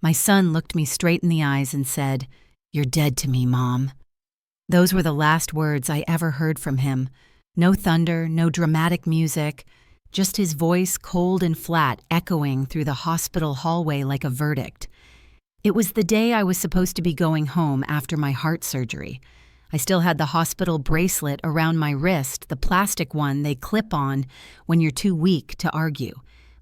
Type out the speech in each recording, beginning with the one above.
My son looked me straight in the eyes and said, "You're dead to me, Mom." Those were the last words I ever heard from him. No thunder, no dramatic music, just his voice cold and flat echoing through the hospital hallway like a verdict. It was the day I was supposed to be going home after my heart surgery. I still had the hospital bracelet around my wrist, the plastic one they clip on when you're too weak to argue.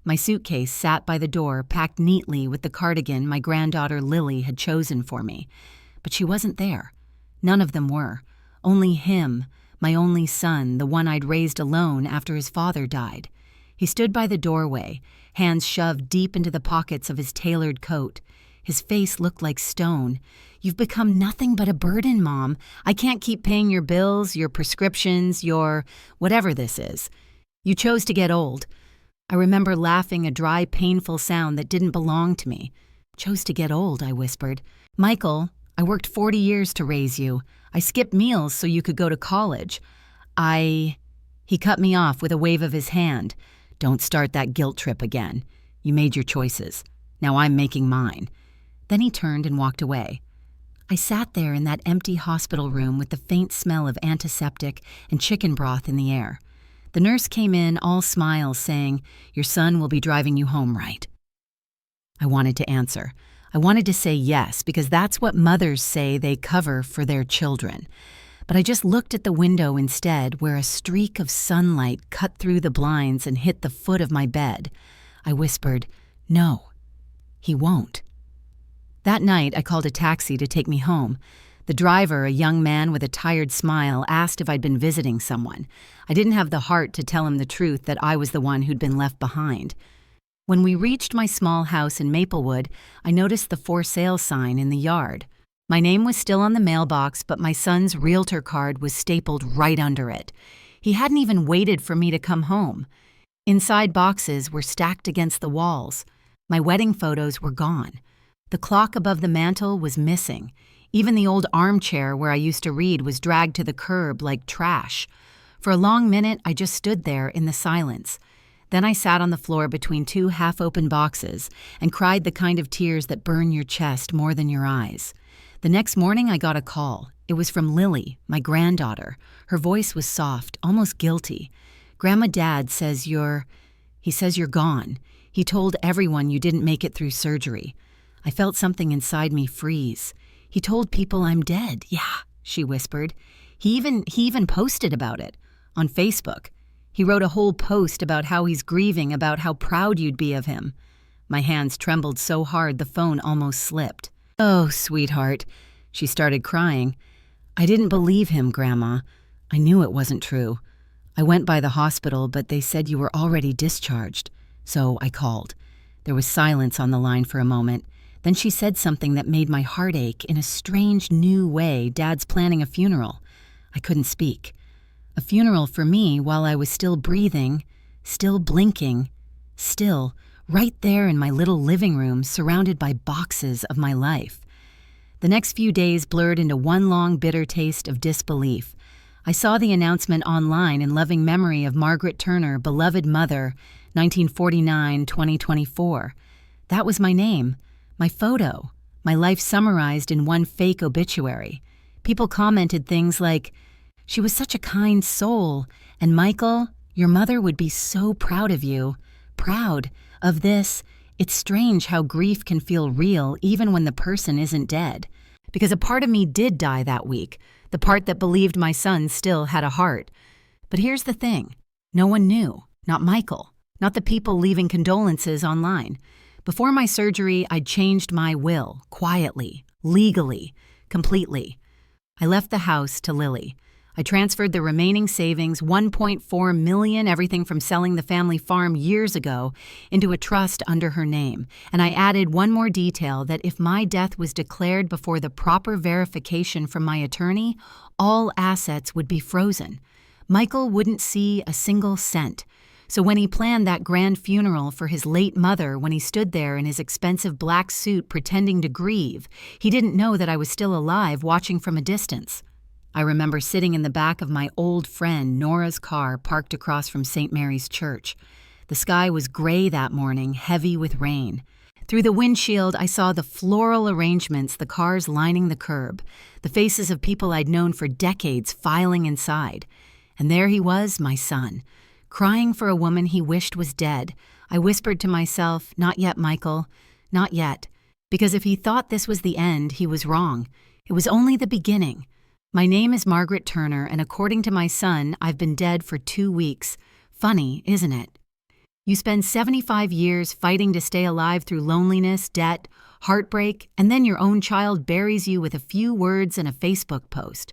My suitcase sat by the door, packed neatly with the cardigan my granddaughter Lily had chosen for me. But she wasn't there. None of them were. Only him, my only son, the one I'd raised alone after his father died. He stood by the doorway, hands shoved deep into the pockets of his tailored coat. His face looked like stone. "You've become nothing but a burden, Mom. I can't keep paying your bills, your prescriptions, your whatever this is. You chose to get old." I remember laughing a dry, painful sound that didn't belong to me. "Chose to get old," I whispered. "Michael, I worked 40 years to raise you. I skipped meals so you could go to college. He cut me off with a wave of his hand. "Don't start that guilt trip again. You made your choices. Now I'm making mine." Then he turned and walked away. I sat there in that empty hospital room with the faint smell of antiseptic and chicken broth in the air. The nurse came in all smiles saying, "Your son will be driving you home, right?" I wanted to answer. I wanted to say yes, because that's what mothers say they cover for their children. But I just looked at the window instead, where a streak of sunlight cut through the blinds and hit the foot of my bed. I whispered, "No, he won't." That night, I called a taxi to take me home. The driver, a young man with a tired smile, asked if I'd been visiting someone. I didn't have the heart to tell him the truth that I was the one who'd been left behind. When we reached my small house in Maplewood, I noticed the for sale sign in the yard. My name was still on the mailbox, but my son's realtor card was stapled right under it. He hadn't even waited for me to come home. Inside boxes were stacked against the walls. My wedding photos were gone. The clock above the mantel was missing. Even the old armchair where I used to read was dragged to the curb like trash. For a long minute, I just stood there in the silence. Then I sat on the floor between two half-open boxes and cried the kind of tears that burn your chest more than your eyes. The next morning, I got a call. It was from Lily, my granddaughter. Her voice was soft, almost guilty. "Grandma, Dad says you're gone. He told everyone you didn't make it through surgery." I felt something inside me freeze. "He told people I'm dead." "Yeah," she whispered. He even posted about it on Facebook. He wrote a whole post about how he's grieving, about how proud you'd be of him. My hands trembled so hard the phone almost slipped. "Oh, sweetheart." She started crying. "I didn't believe him, Grandma. I knew it wasn't true. I went by the hospital, but they said you were already discharged. So I called." There was silence on the line for a moment. Then she said something that made my heart ache in a strange, new way. "Dad's planning a funeral." I couldn't speak. A funeral for me while I was still breathing, still blinking, still right there in my little living room surrounded by boxes of my life. The next few days blurred into one long bitter taste of disbelief. I saw the announcement online in loving memory of Margaret Turner, beloved mother, 1949-2024. That was my name. My photo, my life summarized in one fake obituary. People commented things like, "She was such a kind soul," and "Michael, your mother would be so proud of you." Proud of this. It's strange how grief can feel real even when the person isn't dead. Because a part of me did die that week, the part that believed my son still had a heart. But here's the thing. No one knew. Not Michael. Not the people leaving condolences online. Before my surgery, I'd changed my will, quietly, legally, completely. I left the house to Lily. I transferred the remaining savings, $1.4 million, everything from selling the family farm years ago, into a trust under her name. And I added one more detail, that if my death was declared before the proper verification from my attorney, all assets would be frozen. Michael wouldn't see a single cent. So when he planned that grand funeral for his late mother, when he stood there in his expensive black suit pretending to grieve, he didn't know that I was still alive, watching from a distance. I remember sitting in the back of my old friend Nora's car parked across from St. Mary's Church. The sky was gray that morning, heavy with rain. Through the windshield, I saw the floral arrangements, the cars lining the curb, the faces of people I'd known for decades filing inside. And there he was, my son, crying for a woman he wished was dead. I whispered to myself, "Not yet, Michael, not yet." Because if he thought this was the end, he was wrong. It was only the beginning. My name is Margaret Turner, and according to my son, I've been dead for 2 weeks. Funny, isn't it? You spend 75 years fighting to stay alive through loneliness, debt, heartbreak, and then your own child buries you with a few words and a Facebook post.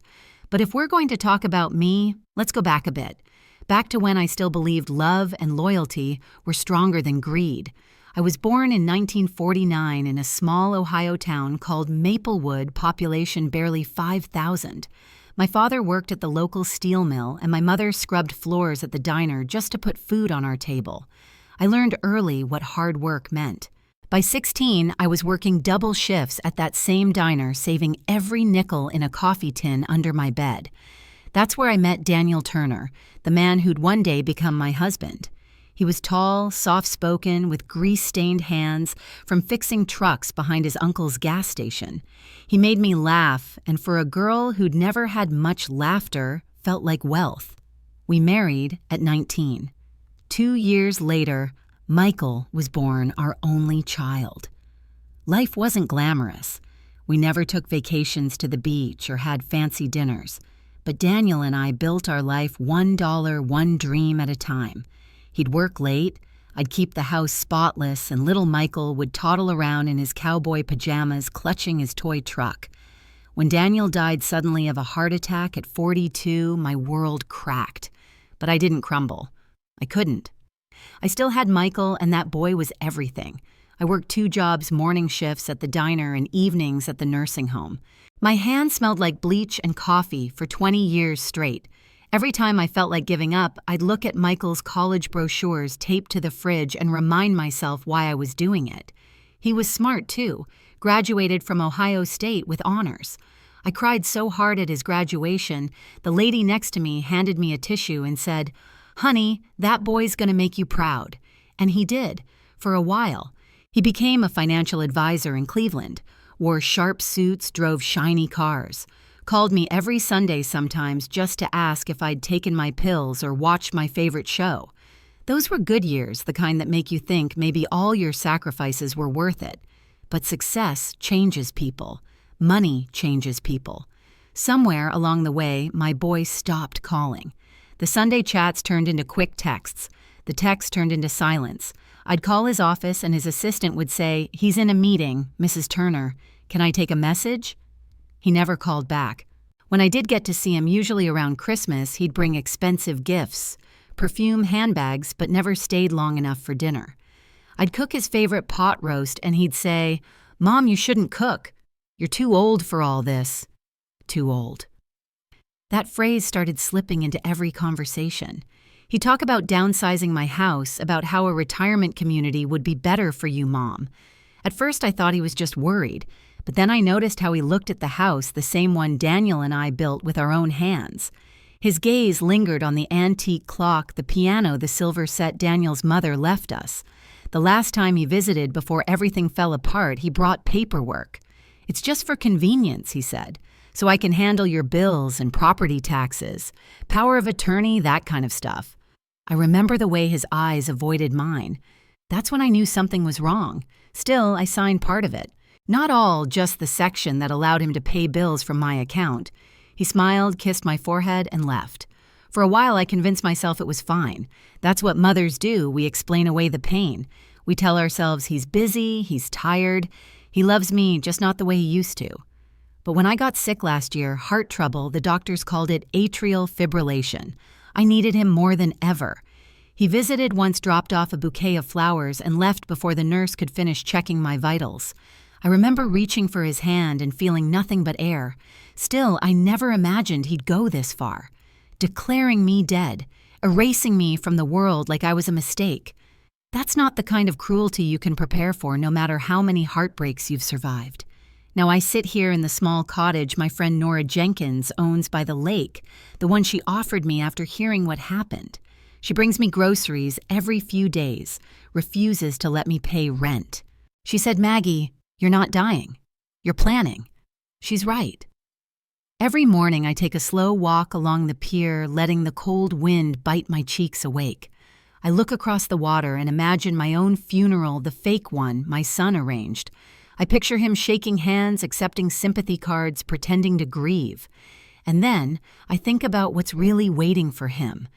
But if we're going to talk about me, let's go back a bit. Back to when I still believed love and loyalty were stronger than greed. I was born in 1949 in a small Ohio town called Maplewood, population barely 5,000. My father worked at the local steel mill, and my mother scrubbed floors at the diner just to put food on our table. I learned early what hard work meant. By 16, I was working double shifts at that same diner, saving every nickel in a coffee tin under my bed. That's where I met Daniel Turner, the man who'd one day become my husband. He was tall, soft-spoken, with grease-stained hands from fixing trucks behind his uncle's gas station. He made me laugh, and for a girl who'd never had much laughter, felt like wealth. We married at 19. 2 years later, Michael was born, our only child. Life wasn't glamorous. We never took vacations to the beach or had fancy dinners. But Daniel and I built our life $1, one dream at a time. He'd work late, I'd keep the house spotless, and little Michael would toddle around in his cowboy pajamas clutching his toy truck. When Daniel died suddenly of a heart attack at 42, my world cracked. But I didn't crumble. I couldn't. I still had Michael, and that boy was everything. I worked 2 jobs, morning shifts at the diner and evenings at the nursing home. My hands smelled like bleach and coffee for 20 years straight. Every time I felt like giving up, I'd look at Michael's college brochures taped to the fridge and remind myself why I was doing it. He was smart, too, graduated from Ohio State with honors. I cried so hard at his graduation, the lady next to me handed me a tissue and said, "Honey, that boy's gonna make you proud." And he did, for a while. He became a financial advisor in Cleveland, wore sharp suits, drove shiny cars. Called me every Sunday sometimes just to ask if I'd taken my pills or watched my favorite show. Those were good years, the kind that make you think maybe all your sacrifices were worth it. But success changes people. Money changes people. Somewhere along the way, my boy stopped calling. The Sunday chats turned into quick texts. The texts turned into silence. I'd call his office and his assistant would say, "He's in a meeting, Mrs. Turner. Can I take a message?" He never called back. When I did get to see him, usually around Christmas, he'd bring expensive gifts, perfume handbags, but never stayed long enough for dinner. I'd cook his favorite pot roast, and he'd say, "Mom, you shouldn't cook. You're too old for all this." Too old. That phrase started slipping into every conversation. He'd talk about downsizing my house, about how a retirement community would be better for you, Mom. At first, I thought he was just worried. But then I noticed how he looked at the house, the same one Daniel and I built with our own hands. His gaze lingered on the antique clock, the piano, the silver set Daniel's mother left us. The last time he visited before everything fell apart, he brought paperwork. "It's just for convenience," he said, "so I can handle your bills and property taxes, power of attorney, that kind of stuff." I remember the way his eyes avoided mine. That's when I knew something was wrong. Still, I signed part of it. Not all, just the section that allowed him to pay bills from my account. He smiled, kissed my forehead, and left. For a while, I convinced myself it was fine. That's what mothers do. We explain away the pain. We tell ourselves he's busy, he's tired, he loves me, just not the way he used to. But when I got sick last year, heart trouble, the doctors called it atrial fibrillation. I needed him more than ever. He visited, once dropped off a bouquet of flowers, and left before the nurse could finish checking my vitals. I remember reaching for his hand and feeling nothing but air. Still, I never imagined he'd go this far. Declaring me dead, erasing me from the world like I was a mistake. That's not the kind of cruelty you can prepare for, no matter how many heartbreaks you've survived. Now I sit here in the small cottage my friend Nora Jenkins owns by the lake, the one she offered me after hearing what happened. She brings me groceries every few days, refuses to let me pay rent. She said, "Maggie, you're not dying. You're planning." She's right. Every morning I take a slow walk along the pier, letting the cold wind bite my cheeks awake. I look across the water and imagine my own funeral, the fake one my son arranged. I picture him shaking hands, accepting sympathy cards, pretending to grieve. And then I think about what's really waiting for him.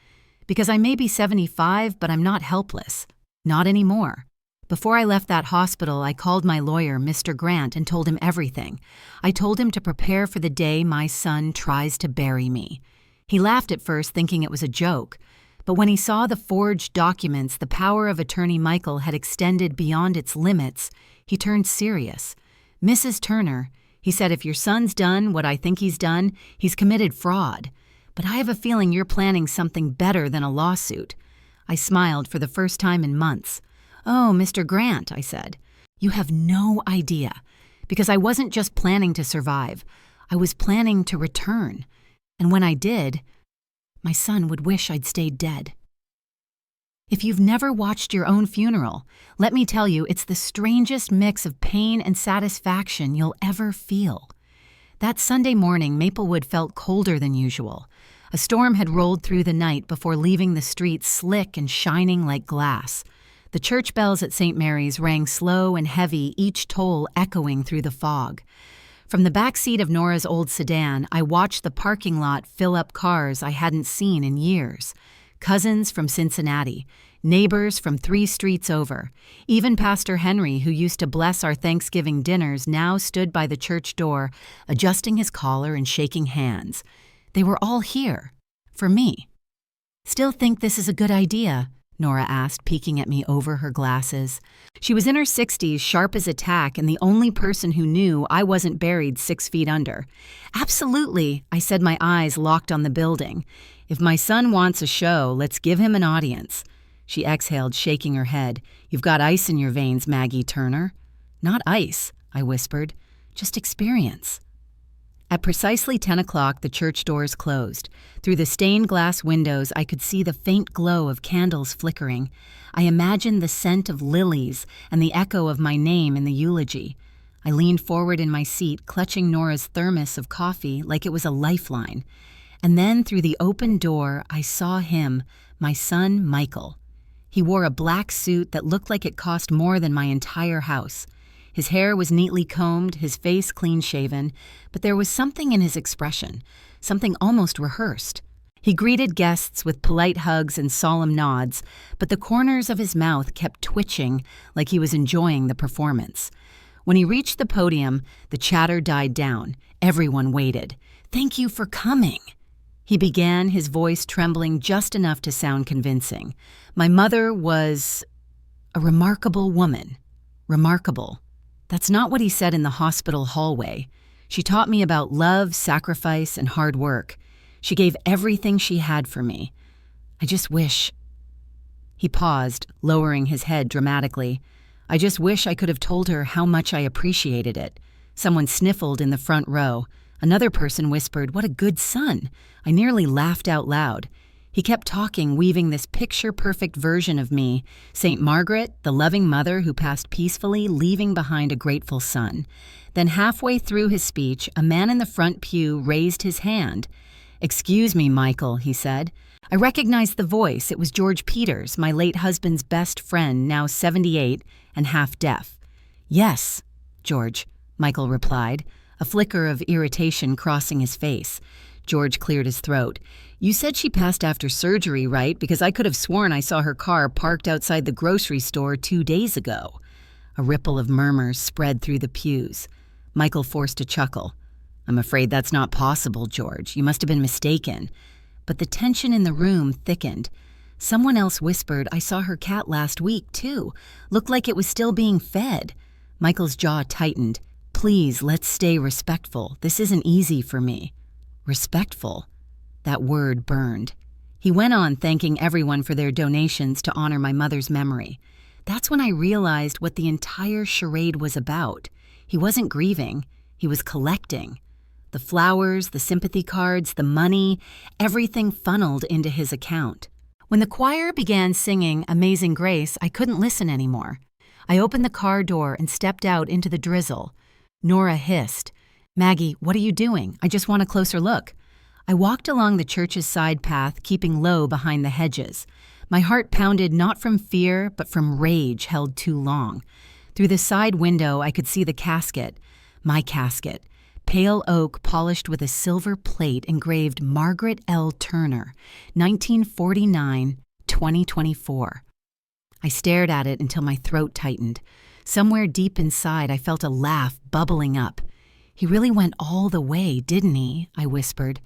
Because I may be 75, but I'm not helpless. Not anymore. Before I left that hospital, I called my lawyer, Mr. Grant, and told him everything. I told him to prepare for the day my son tries to bury me. He laughed at first, thinking it was a joke. But when he saw the forged documents the power of attorney Michael had extended beyond its limits, he turned serious. "Mrs. Turner," he said, "if your son's done what I think he's done, he's committed fraud. But I have a feeling you're planning something better than a lawsuit." I smiled for the first time in months. "Oh, Mr. Grant," I said, "you have no idea. Because I wasn't just planning to survive. I was planning to return. And when I did, my son would wish I'd stayed dead." If you've never watched your own funeral, let me tell you, it's the strangest mix of pain and satisfaction you'll ever feel. That Sunday morning, Maplewood felt colder than usual. A storm had rolled through the night before leaving the streets slick and shining like glass. The church bells at St. Mary's rang slow and heavy, each toll echoing through the fog. From the back seat of Nora's old sedan, I watched the parking lot fill up cars I hadn't seen in years. Cousins from Cincinnati, neighbors from 3 streets over. Even Pastor Henry, who used to bless our Thanksgiving dinners, now stood by the church door, adjusting his collar and shaking hands. They were all here. For me. "Still think this is a good idea?" Nora asked, peeking at me over her glasses. She was in her 60s, sharp as a tack, and the only person who knew I wasn't buried 6 feet under. "Absolutely," I said, my eyes locked on the building. "If my son wants a show, let's give him an audience." She exhaled, shaking her head. "You've got ice in your veins, Maggie Turner." "Not ice," I whispered. "Just experience." At precisely 10 o'clock, the church doors closed. Through the stained glass windows, I could see the faint glow of candles flickering. I imagined the scent of lilies and the echo of my name in the eulogy. I leaned forward in my seat, clutching Nora's thermos of coffee like it was a lifeline. And then, through the open door, I saw him, my son Michael. He wore a black suit that looked like it cost more than my entire house. His hair was neatly combed, his face clean-shaven, but there was something in his expression, something almost rehearsed. He greeted guests with polite hugs and solemn nods, but the corners of his mouth kept twitching like he was enjoying the performance. When he reached the podium, the chatter died down. Everyone waited. "Thank you for coming," he began, his voice trembling just enough to sound convincing. "My mother was a remarkable woman. Remarkable. That's not what he said in the hospital hallway. She taught me about love, sacrifice, and hard work. She gave everything she had for me. I just wish—" He paused, lowering his head dramatically. "I just wish I could have told her how much I appreciated it." Someone sniffled in the front row. Another person whispered, "What a good son." I nearly laughed out loud. He kept talking, weaving this picture-perfect version of me, St. Margaret, the loving mother who passed peacefully, leaving behind a grateful son. Then halfway through his speech, a man in the front pew raised his hand. "Excuse me, Michael," he said. I recognized the voice. It was George Peters, my late husband's best friend, now 78 and half deaf. "Yes, George," Michael replied, a flicker of irritation crossing his face. George cleared his throat. "You said she passed after surgery, right? Because I could have sworn I saw her car parked outside the grocery store 2 days ago." A ripple of murmurs spread through the pews. Michael forced a chuckle. "I'm afraid that's not possible, George. You must have been mistaken." But the tension in the room thickened. Someone else whispered, "I saw her cat last week, too. Looked like it was still being fed." Michael's jaw tightened. "Please, let's stay respectful. This isn't easy for me." Respectful. That word burned. He went on, thanking everyone for their donations to honor my mother's memory. That's when I realized what the entire charade was about. He wasn't grieving. He was collecting. The flowers, the sympathy cards, the money, everything funneled into his account. When the choir began singing Amazing Grace, I couldn't listen anymore. I opened the car door and stepped out into the drizzle. Nora hissed, "Maggie, what are you doing? I just want a closer look." I walked along the church's side path, keeping low behind the hedges. My heart pounded not from fear, but from rage held too long. Through the side window, I could see the casket. My casket. Pale oak polished with a silver plate engraved Margaret L. Turner, 1949, 2024. I stared at it until my throat tightened. Somewhere deep inside, I felt a laugh bubbling up. "He really went all the way, didn't he?" I whispered.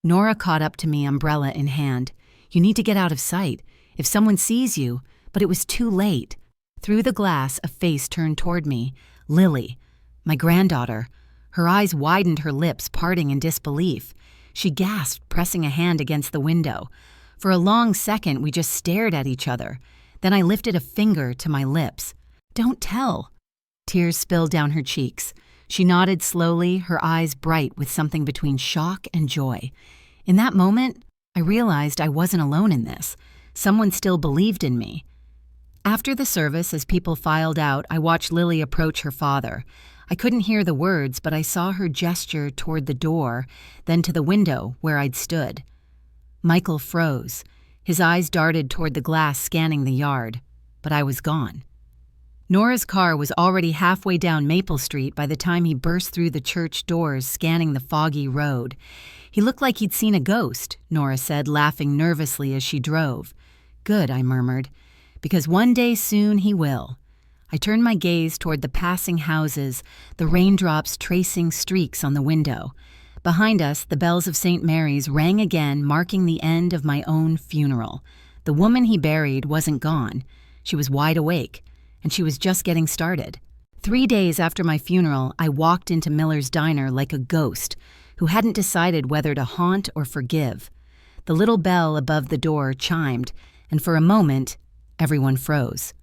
Nora caught up to me, umbrella in hand. "You need to get out of sight. If someone sees you," but it was too late. Through the glass, a face turned toward me. Lily, my granddaughter. Her eyes widened, her lips parting in disbelief. She gasped, pressing a hand against the window. For a long second, we just stared at each other. Then I lifted a finger to my lips. "Don't tell." Tears spilled down her cheeks. She nodded slowly, her eyes bright with something between shock and joy. In that moment, I realized I wasn't alone in this. Someone still believed in me. After the service, as people filed out, I watched Lily approach her father. I couldn't hear the words, but I saw her gesture toward the door, then to the window where I'd stood. Michael froze. His eyes darted toward the glass, scanning the yard. But I was gone. Nora's car was already halfway down Maple Street by the time he burst through the church doors, scanning the foggy road. "He looked like he'd seen a ghost," Nora said, laughing nervously as she drove. "Good," I murmured, "because one day soon he will." I turned my gaze toward the passing houses, the raindrops tracing streaks on the window. Behind us, the bells of St. Mary's rang again, marking the end of my own funeral. The woman he buried wasn't gone. She was wide awake, and she was just getting started. 3 days after my funeral, I walked into Miller's diner like a ghost who hadn't decided whether to haunt or forgive. The little bell above the door chimed, and for a moment, everyone froze.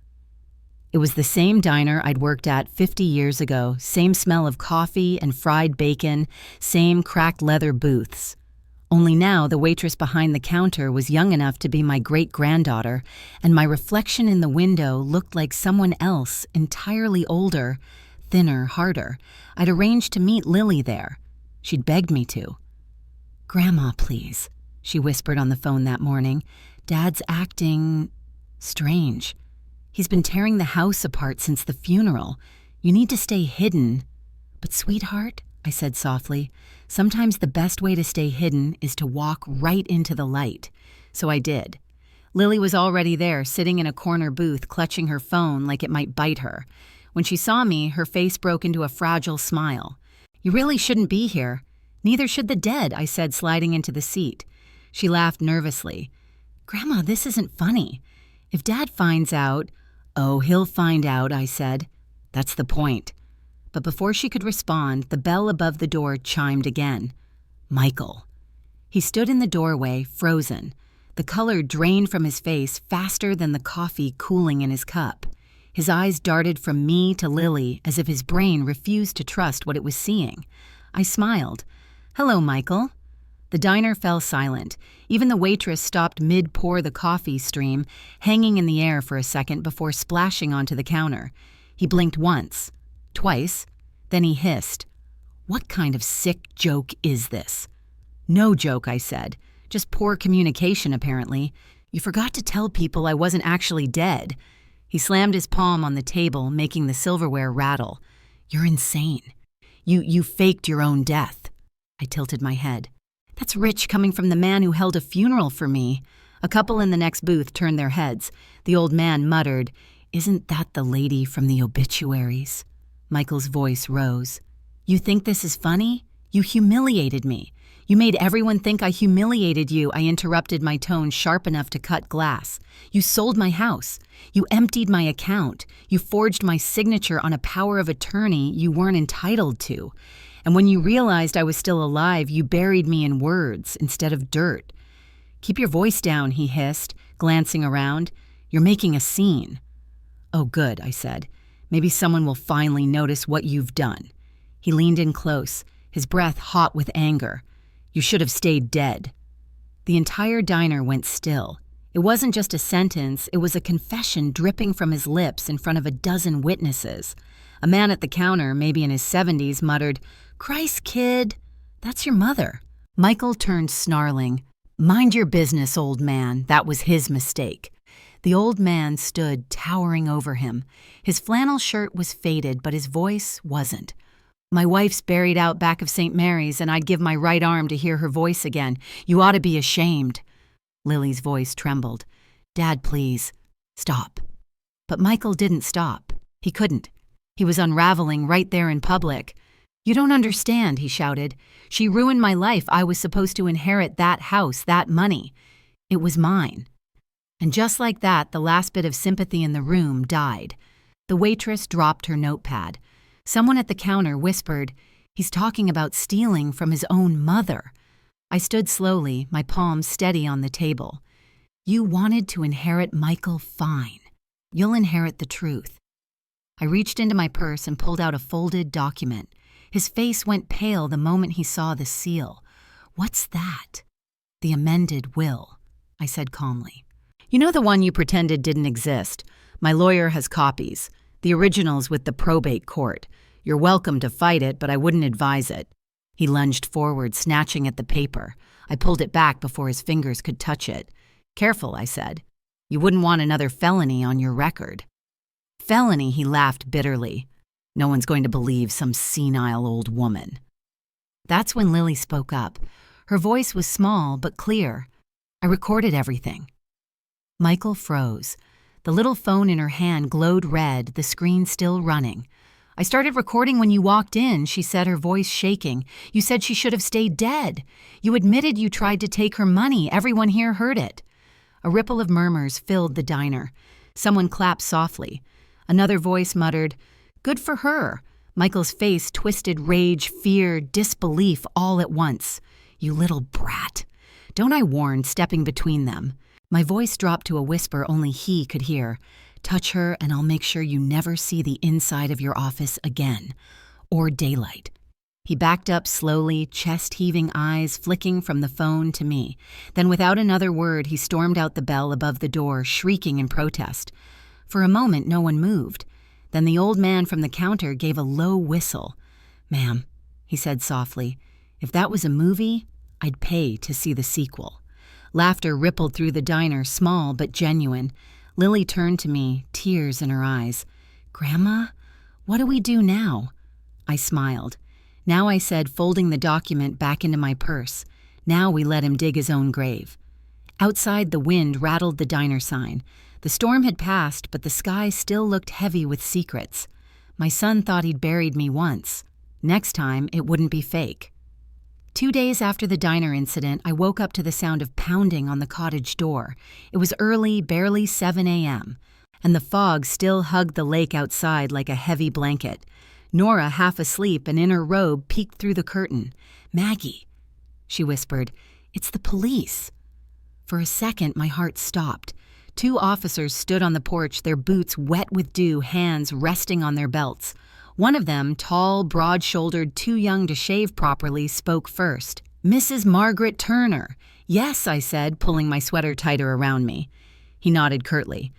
It was the same diner I'd worked at 50 years ago, same smell of coffee and fried bacon, same cracked leather booths. Only now the waitress behind the counter was young enough to be my great-granddaughter, and my reflection in the window looked like someone else, entirely older, thinner, harder. I'd arranged to meet Lily there. She'd begged me to. "Grandma, please," she whispered on the phone that morning. "Dad's acting strange. He's been tearing the house apart since the funeral. You need to stay hidden." "But sweetheart," I said softly, "sometimes the best way to stay hidden is to walk right into the light." So I did. Lily was already there, sitting in a corner booth, clutching her phone like it might bite her. When she saw me, her face broke into a fragile smile. "You really shouldn't be here. Neither should the dead," I said, sliding into the seat. She laughed nervously. "Grandma, this isn't funny. If Dad finds out—" "Oh, he'll find out," I said. "That's the point." But before she could respond, the bell above the door chimed again. Michael. He stood in the doorway, frozen. The color drained from his face faster than the coffee cooling in his cup. His eyes darted from me to Lily as if his brain refused to trust what it was seeing. I smiled. "Hello, Michael." The diner fell silent. Even the waitress stopped mid-pour the coffee stream, hanging in the air for a second before splashing onto the counter. He blinked once, twice, then he hissed, "What kind of sick joke is this?" "No joke," I said. "Just poor communication, apparently. You forgot to tell people I wasn't actually dead." He slammed his palm on the table, making the silverware rattle. "You're insane. You faked your own death." I tilted my head. "That's rich coming from the man who held a funeral for me." A couple in the next booth turned their heads. The old man muttered, "Isn't that the lady from the obituaries?" Michael's voice rose. "You think this is funny? You humiliated me. You made everyone think I humiliated you," I interrupted, my tone sharp enough to cut glass. "You sold my house. You emptied my account. You forged my signature on a power of attorney you weren't entitled to. And when you realized I was still alive, you buried me in words instead of dirt." "Keep your voice down," he hissed, glancing around. "You're making a scene." "Oh, good," I said. "Maybe someone will finally notice what you've done." He leaned in close, his breath hot with anger. "You should have stayed dead." The entire diner went still. It wasn't just a sentence, it was a confession dripping from his lips in front of a dozen witnesses. A man at the counter, maybe in his 70s, muttered, "Christ, kid, that's your mother." Michael turned snarling. "Mind your business, old man. That was his mistake." The old man stood towering over him. His flannel shirt was faded, but his voice wasn't. "My wife's buried out back of St. Mary's, and I'd give my right arm to hear her voice again. You ought to be ashamed." Lily's voice trembled. "Dad, please, stop." But Michael didn't stop. He couldn't. He was unraveling right there in public. "You don't understand," he shouted. "She ruined my life. I was supposed to inherit that house, that money. It was mine." And just like that, the last bit of sympathy in the room died. The waitress dropped her notepad. Someone at the counter whispered, "He's talking about stealing from his own mother." I stood slowly, my palms steady on the table. "You wanted to inherit Michael, fine. You'll inherit the truth." I reached into my purse and pulled out a folded document. His face went pale the moment he saw the seal. "What's that?" "The amended will," I said calmly. "You know the one you pretended didn't exist? My lawyer has copies. The original's with the probate court. You're welcome to fight it, but I wouldn't advise it." He lunged forward, snatching at the paper. I pulled it back before his fingers could touch it. "Careful," I said. "You wouldn't want another felony on your record." "Felony," he laughed bitterly. "No one's going to believe some senile old woman." That's when Lily spoke up. Her voice was small but clear. "I recorded everything." Michael froze. The little phone in her hand glowed red, the screen still running. "I started recording when you walked in," she said, her voice shaking. "You said she should have stayed dead. You admitted you tried to take her money. Everyone here heard it." A ripple of murmurs filled the diner. Someone clapped softly. Another voice muttered, "Good for her." Michael's face twisted rage, fear, disbelief all at once. "You little brat." "Don't I warn," stepping between them. My voice dropped to a whisper only he could hear. "Touch her and I'll make sure you never see the inside of your office again. Or daylight." He backed up slowly, chest-heaving eyes flicking from the phone to me. Then without another word, he stormed out the bell above the door, shrieking in protest. For a moment, no one moved. Then the old man from the counter gave a low whistle. "Ma'am," he said softly, "if that was a movie, I'd pay to see the sequel." Laughter rippled through the diner, small but genuine. Lily turned to me, tears in her eyes. "Grandma, what do we do now?" I smiled. "Now," I said, folding the document back into my purse. "Now we let him dig his own grave." Outside, the wind rattled the diner sign. The storm had passed, but the sky still looked heavy with secrets. My son thought he'd buried me once. Next time, it wouldn't be fake. 2 days after the diner incident, I woke up to the sound of pounding on the cottage door. It was early, barely 7 a.m., and the fog still hugged the lake outside like a heavy blanket. Nora, half asleep and in her robe, peeked through the curtain. "Maggie," she whispered, "it's the police." For a second, my heart stopped. 2 officers stood on the porch, their boots wet with dew, hands resting on their belts. One of them, tall, broad-shouldered, too young to shave properly, spoke first. "Mrs. Margaret Turner." "Yes," I said, pulling my sweater tighter around me. He nodded curtly.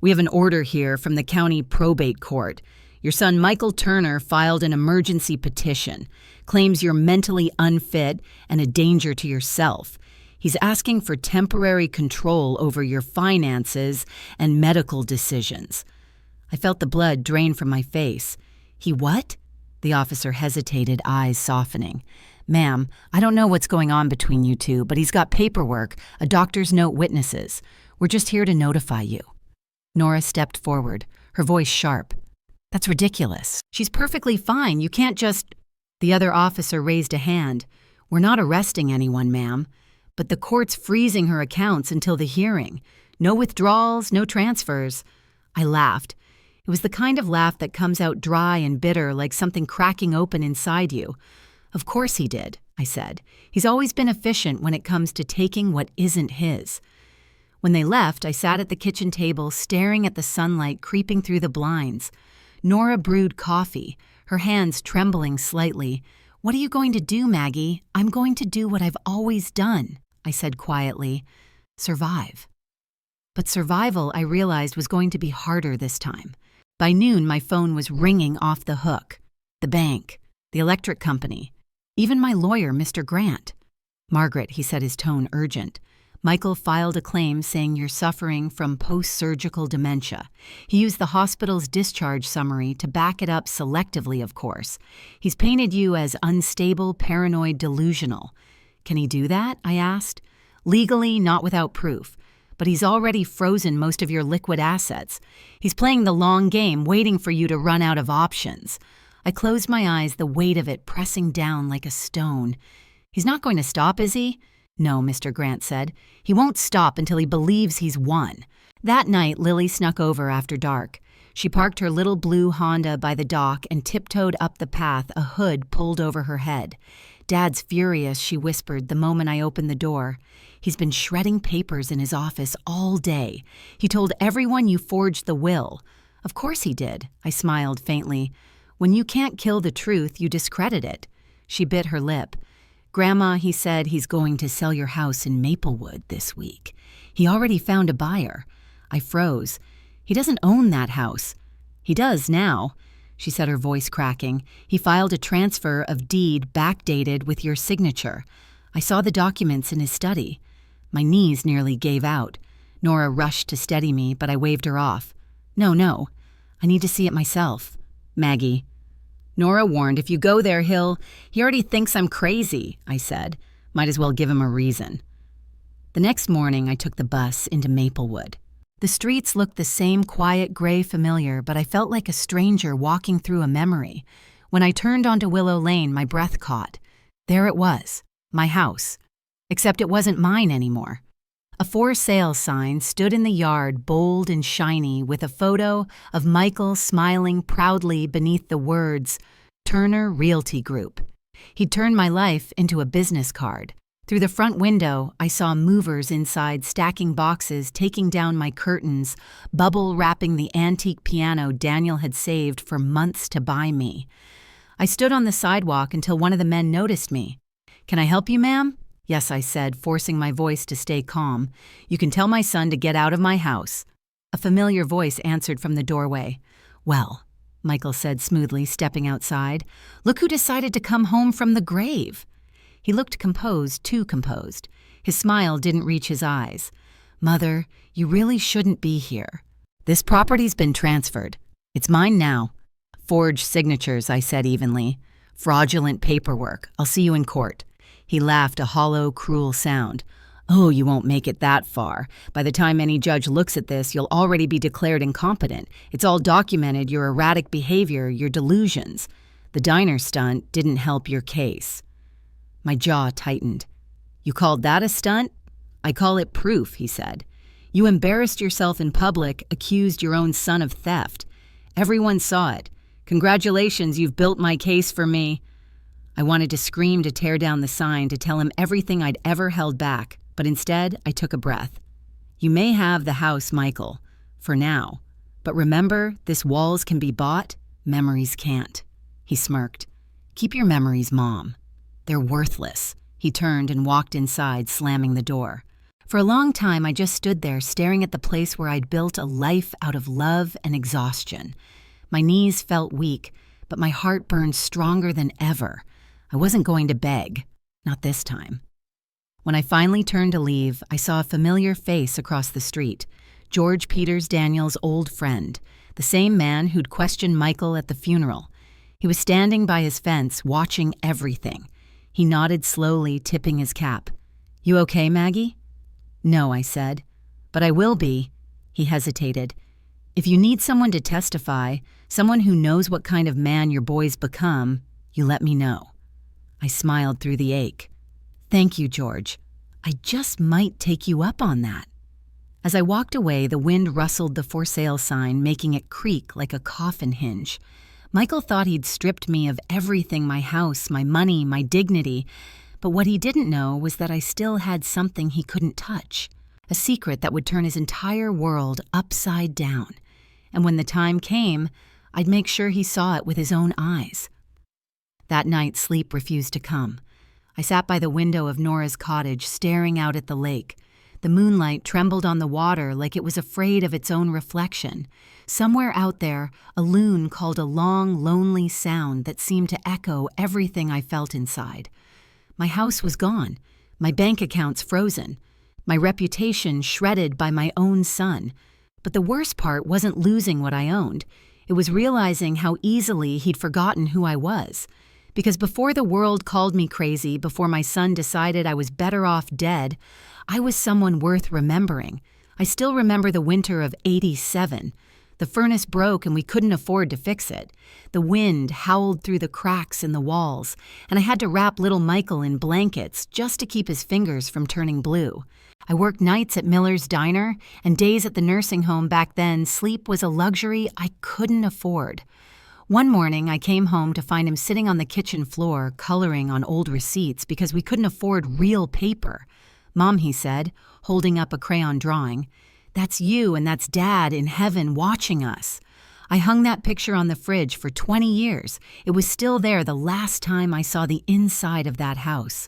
"We have an order here from the county probate court. Your son Michael Turner filed an emergency petition, claims you're mentally unfit and a danger to yourself. He's asking for temporary control over your finances and medical decisions." I felt the blood drain from my face. "He what?" The officer hesitated, eyes softening. "Ma'am, I don't know what's going on between you two, but he's got paperwork, a doctor's note, witnesses. We're just here to notify you." Nora stepped forward, her voice sharp. "That's ridiculous. She's perfectly fine. You can't just—" The other officer raised a hand. "We're not arresting anyone, ma'am. But the court's freezing her accounts until the hearing. No withdrawals, no transfers." I laughed. It was the kind of laugh that comes out dry and bitter, like something cracking open inside you. "Of course he did," I said. "He's always been efficient when it comes to taking what isn't his." When they left, I sat at the kitchen table, staring at the sunlight creeping through the blinds. Nora brewed coffee, her hands trembling slightly. "What are you going to do, Maggie?" "I'm going to do what I've always done," I said quietly. "Survive." But survival, I realized, was going to be harder this time. By noon, my phone was ringing off the hook. The bank, the electric company, even my lawyer, Mr. Grant. "Margaret," he said, his tone urgent. "Michael filed a claim saying you're suffering from post-surgical dementia. He used the hospital's discharge summary to back it up selectively, of course. He's painted you as unstable, paranoid, delusional." "Can he do that?" I asked. "Legally, not without proof. But he's already frozen most of your liquid assets. He's playing the long game, waiting for you to run out of options." I closed my eyes, the weight of it pressing down like a stone. "He's not going to stop, is he?" "No," Mr. Grant said. "He won't stop until he believes he's won." That night, Lily snuck over after dark. She parked her little blue Honda by the dock and tiptoed up the path, a hood pulled over her head. "Dad's furious," she whispered the moment I opened the door. "He's been shredding papers in his office all day. He told everyone you forged the will." "Of course he did," I smiled faintly. "When you can't kill the truth, you discredit it." She bit her lip. "Grandma, he said he's going to sell your house in Maplewood this week. He already found a buyer." I froze. "He doesn't own that house." "He does now," she said, her voice cracking. "He filed a transfer of deed backdated with your signature. I saw the documents in his study." My knees nearly gave out. Nora rushed to steady me, but I waved her off. No, I need to see it myself." "Maggie." Nora warned, "If you go there, he already thinks I'm crazy," I said. Might as well give him a reason. The next morning, I took the bus into Maplewood. The streets looked the same quiet, gray familiar, but I felt like a stranger walking through a memory. When I turned onto Willow Lane, my breath caught. There it was, my house. Except it wasn't mine anymore. A for sale sign stood in the yard, bold and shiny, with a photo of Michael smiling proudly beneath the words, "Turner Realty Group." He'd turned my life into a business card. Through the front window, I saw movers inside stacking boxes, taking down my curtains, bubble wrapping the antique piano Daniel had saved for months to buy me. I stood on the sidewalk until one of the men noticed me. "Can I help you, ma'am?" "Yes," I said, forcing my voice to stay calm. "You can tell my son to get out of my house." A familiar voice answered from the doorway. "Well," Michael said smoothly, stepping outside, "look who decided to come home from the grave." He looked composed, too composed. His smile didn't reach his eyes. "Mother, you really shouldn't be here. This property's been transferred. It's mine now." "Forged signatures," I said evenly. "Fraudulent paperwork. I'll see you in court." He laughed, a hollow, cruel sound. "Oh, you won't make it that far. By the time any judge looks at this, you'll already be declared incompetent. It's all documented, your erratic behavior, your delusions. The diner stunt didn't help your case." My jaw tightened. "You called that a stunt?" "I call it proof," he said. "You embarrassed yourself in public, accused your own son of theft. Everyone saw it. Congratulations, you've built my case for me." I wanted to scream, to tear down the sign, to tell him everything I'd ever held back, but instead I took a breath. "You may have the house, Michael, for now. But remember, this walls can be bought, memories can't." He smirked. "Keep your memories, Mom. They're worthless." He turned and walked inside, slamming the door. For a long time, I just stood there, staring at the place where I'd built a life out of love and exhaustion. My knees felt weak, but my heart burned stronger than ever. I wasn't going to beg. Not this time. When I finally turned to leave, I saw a familiar face across the street. George Peters Daniels' old friend, the same man who'd questioned Michael at the funeral. He was standing by his fence, watching everything. He nodded slowly, tipping his cap. "You okay, Maggie?" "No," I said. "But I will be." He hesitated. "If you need someone to testify, someone who knows what kind of man your boy's become, you let me know." I smiled through the ache. "Thank you, George. I just might take you up on that." As I walked away, the wind rustled the for sale sign, making it creak like a coffin hinge. Michael thought he'd stripped me of everything, my house, my money, my dignity. But what he didn't know was that I still had something he couldn't touch, a secret that would turn his entire world upside down. And when the time came, I'd make sure he saw it with his own eyes. That night, sleep refused to come. I sat by the window of Nora's cottage, staring out at the lake. The moonlight trembled on the water like it was afraid of its own reflection. Somewhere out there, a loon called a long, lonely sound that seemed to echo everything I felt inside. My house was gone, my bank accounts frozen, my reputation shredded by my own son. But the worst part wasn't losing what I owned. It was realizing how easily he'd forgotten who I was. Because before the world called me crazy, before my son decided I was better off dead, I was someone worth remembering. I still remember the winter of '87. The furnace broke and we couldn't afford to fix it. The wind howled through the cracks in the walls, and I had to wrap little Michael in blankets just to keep his fingers from turning blue. I worked nights at Miller's Diner, and days at the nursing home back then. Sleep was a luxury I couldn't afford. One morning, I came home to find him sitting on the kitchen floor, coloring on old receipts because we couldn't afford real paper. "Mom," he said, holding up a crayon drawing, "that's you and that's Dad in heaven watching us." I hung that picture on the fridge for 20 years. It was still there the last time I saw the inside of that house.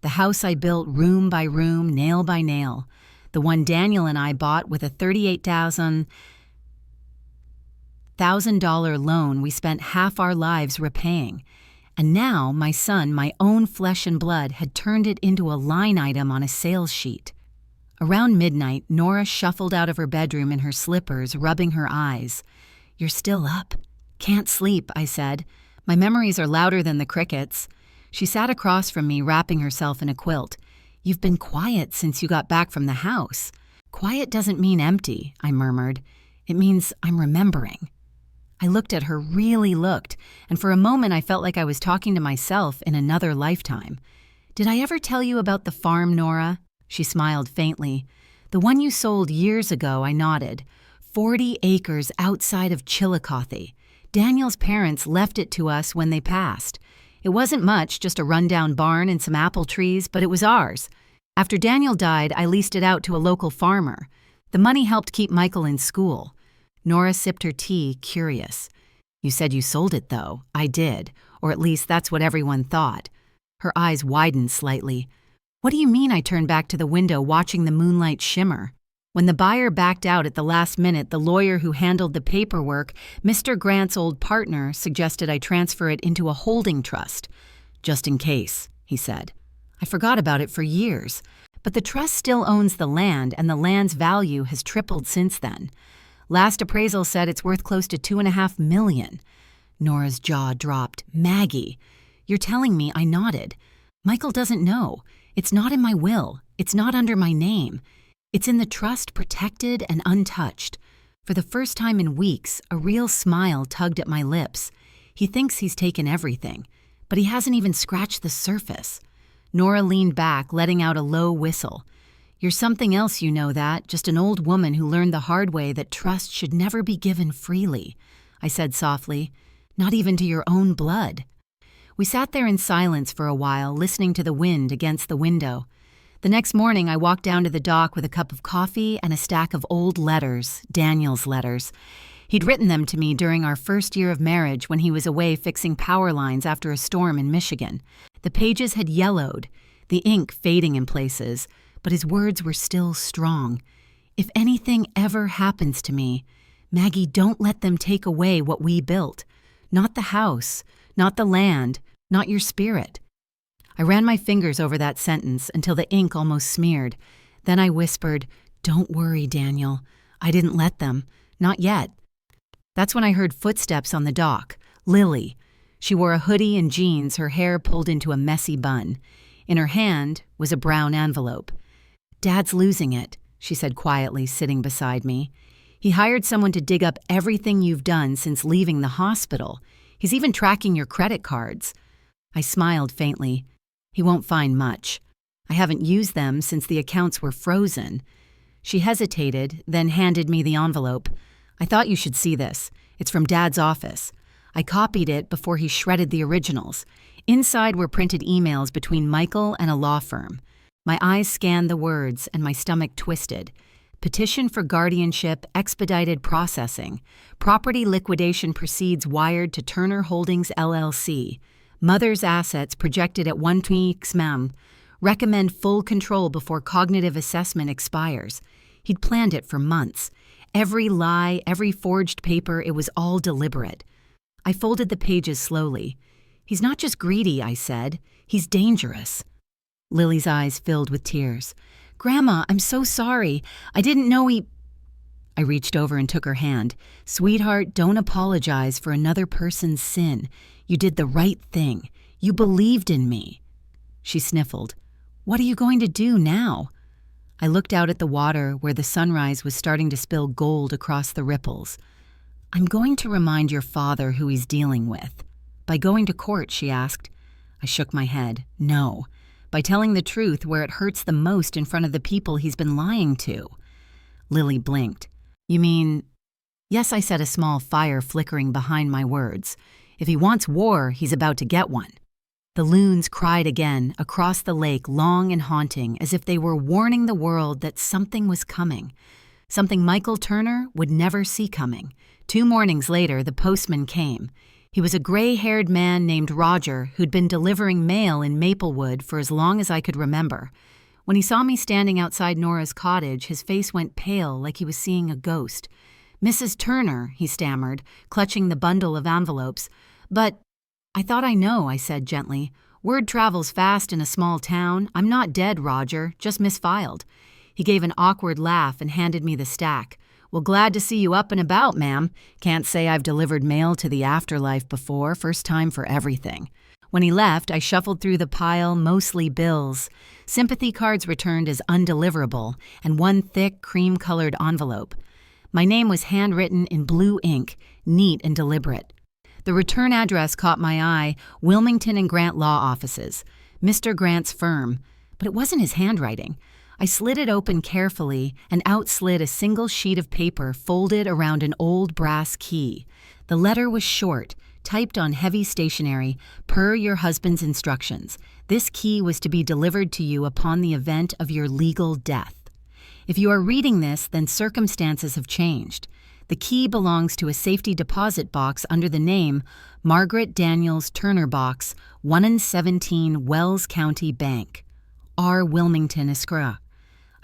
The house I built room by room, nail by nail. The one Daniel and I bought with a $38,000 loan we spent half our lives repaying. And now my son, my own flesh and blood, had turned it into a line item on a sales sheet. Around midnight, Nora shuffled out of her bedroom in her slippers, rubbing her eyes. "You're still up." "Can't sleep," I said. "My memories are louder than the crickets." She sat across from me, wrapping herself in a quilt. "You've been quiet since you got back from the house." "Quiet doesn't mean empty," I murmured. "It means I'm remembering." I looked at her, really looked, and for a moment I felt like I was talking to myself in another lifetime. "Did I ever tell you about the farm, Nora?" She smiled faintly. "The one you sold years ago," I nodded. 40 acres outside of Chillicothe. Daniel's parents left it to us when they passed. It wasn't much, just a rundown barn and some apple trees, but it was ours. After Daniel died, I leased it out to a local farmer. The money helped keep Michael in school. Nora sipped her tea, curious. "You said you sold it, though." "I did, or at least that's what everyone thought." Her eyes widened slightly. "What do you mean?" I turned back to the window, watching the moonlight shimmer. "When the buyer backed out at the last minute, the lawyer who handled the paperwork, Mr. Grant's old partner, suggested I transfer it into a holding trust. Just in case," he said. "I forgot about it for years. But the trust still owns the land, and the land's value has tripled since then. Last appraisal said it's worth close to $2.5 million. Nora's jaw dropped. "Maggie, you're telling me?" I nodded. "Michael doesn't know. It's not in my will. It's not under my name. It's in the trust, protected and untouched." For the first time in weeks, a real smile tugged at my lips. He thinks he's taken everything, but he hasn't even scratched the surface. Nora leaned back, letting out a low whistle. "You're something else, you know that, just an old woman who learned the hard way that trust should never be given freely," I said softly. "Not even to your own blood." We sat there in silence for a while, listening to the wind against the window. The next morning, I walked down to the dock with a cup of coffee and a stack of old letters, Daniel's letters. He'd written them to me during our first year of marriage when he was away fixing power lines after a storm in Michigan. The pages had yellowed, the ink fading in places, but his words were still strong. "If anything ever happens to me, Maggie, don't let them take away what we built. Not the house, not the land, not your spirit." I ran my fingers over that sentence until the ink almost smeared. Then I whispered, "Don't worry, Daniel. I didn't let them. Not yet." That's when I heard footsteps on the dock. Lily. She wore a hoodie and jeans, her hair pulled into a messy bun. In her hand was a brown envelope. "Dad's losing it," she said quietly, sitting beside me. "He hired someone to dig up everything you've done since leaving the hospital. He's even tracking your credit cards." I smiled faintly. "He won't find much. I haven't used them since the accounts were frozen." She hesitated, then handed me the envelope. "I thought you should see this. It's from Dad's office." I copied it before he shredded the originals. Inside were printed emails between Michael and a law firm. My eyes scanned the words and my stomach twisted. "Petition for guardianship, expedited processing. Property liquidation proceeds wired to Turner Holdings, LLC. Mother's assets projected at 1 xmam. Recommend full control before cognitive assessment expires. He'd planned it for months. Every lie, every forged paper, it was all deliberate. I folded the pages slowly. He's not just greedy, I said. He's dangerous. Lily's eyes filled with tears. Grandma, I'm so sorry. I didn't know he... I reached over and took her hand. Sweetheart, don't apologize for another person's sin. You did the right thing. You believed in me. She sniffled. What are you going to do now? I looked out at the water where the sunrise was starting to spill gold across the ripples. I'm going to remind your father who he's dealing with. By going to court, she asked. I shook my head. No. By telling the truth where it hurts the most in front of the people he's been lying to. Lily blinked. You mean... Yes, I said, a small fire flickering behind my words. If he wants war, he's about to get one. The loons cried again, across the lake, long and haunting, as if they were warning the world that something was coming. Something Michael Turner would never see coming. 2 mornings later, the postman came. He was a gray-haired man named Roger who'd been delivering mail in Maplewood for as long as I could remember. When he saw me standing outside Nora's cottage, his face went pale like he was seeing a ghost. Mrs. Turner, he stammered, clutching the bundle of envelopes. But I thought I know, I said gently. Word travels fast in a small town. I'm not dead, Roger, just misfiled. He gave an awkward laugh and handed me the stack. Well, glad to see you up and about, ma'am. Can't say I've delivered mail to the afterlife before, first time for everything. When he left, I shuffled through the pile, mostly bills. Sympathy cards returned as undeliverable, and one thick, cream-colored envelope. My name was handwritten in blue ink, neat and deliberate. The return address caught my eye, Wilmington and Grant Law Offices, Mr. Grant's firm, but it wasn't his handwriting. I slid it open carefully and out slid a single sheet of paper folded around an old brass key. The letter was short, typed on heavy stationery, per your husband's instructions. This key was to be delivered to you upon the event of your legal death. If you are reading this, then circumstances have changed. The key belongs to a safety deposit box under the name Margaret Daniels Turner Box, 117 Wells County Bank. R. Wilmington Escra.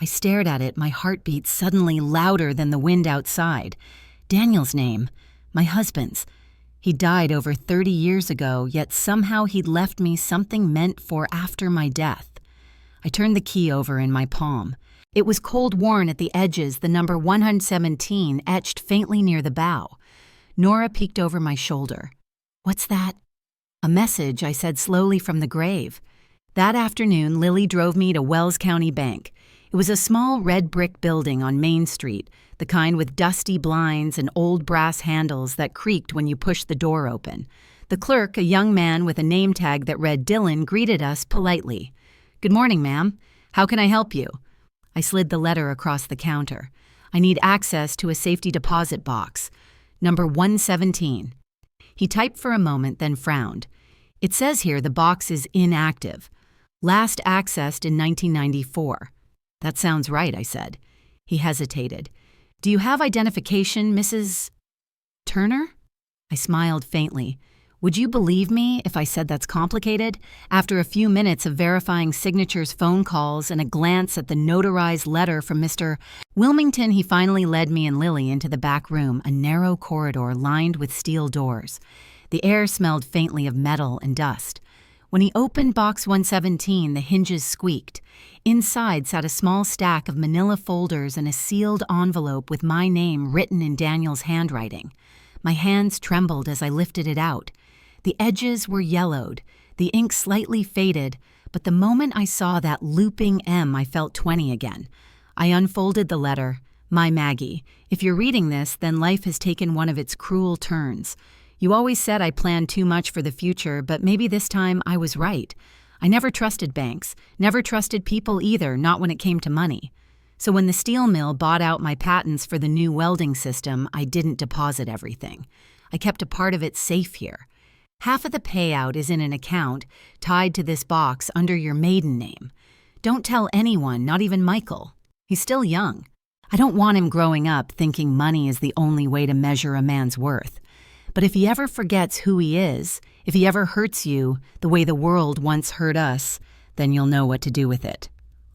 I stared at it, my heartbeat suddenly louder than the wind outside. Daniel's name, my husband's. He died over 30 years ago, yet somehow he'd left me something meant for after my death. I turned the key over in my palm. It was cold-worn at the edges, the number 117 etched faintly near the bow. Nora peeked over my shoulder. What's that? A message, I said slowly from the grave. That afternoon, Lily drove me to Wells County Bank. It was a small red brick building on Main Street, the kind with dusty blinds and old brass handles that creaked when you pushed the door open. The clerk, a young man with a name tag that read Dillon, greeted us politely. Good morning, ma'am. How can I help you? I slid the letter across the counter. I need access to a safety deposit box. Number 117. He typed for a moment, then frowned. It says here the box is inactive. Last accessed in 1994. That sounds right, I said. He hesitated. Do you have identification, Mrs. Turner? I smiled faintly. Would you believe me if I said that's complicated? After a few minutes of verifying signatures, phone calls, and a glance at the notarized letter from Mr. Wilmington, he finally led me and Lily into the back room, a narrow corridor lined with steel doors. The air smelled faintly of metal and dust. When he opened box 117, the hinges squeaked. Inside sat a small stack of manila folders and a sealed envelope with my name written in Daniel's handwriting. My hands trembled as I lifted it out. The edges were yellowed, the ink slightly faded, but the moment I saw that looping M, I felt 20 again. I unfolded the letter. My Maggie, if you're reading this, then life has taken one of its cruel turns. You always said I planned too much for the future, but maybe this time I was right. I never trusted banks, never trusted people either, not when it came to money. So when the steel mill bought out my patents for the new welding system, I didn't deposit everything. I kept a part of it safe here. Half of the payout is in an account tied to this box under your maiden name. Don't tell anyone, not even Michael. He's still young. I don't want him growing up thinking money is the only way to measure a man's worth. But if he ever forgets who he is, if he ever hurts you the way the world once hurt us, Then you'll know what to do with it.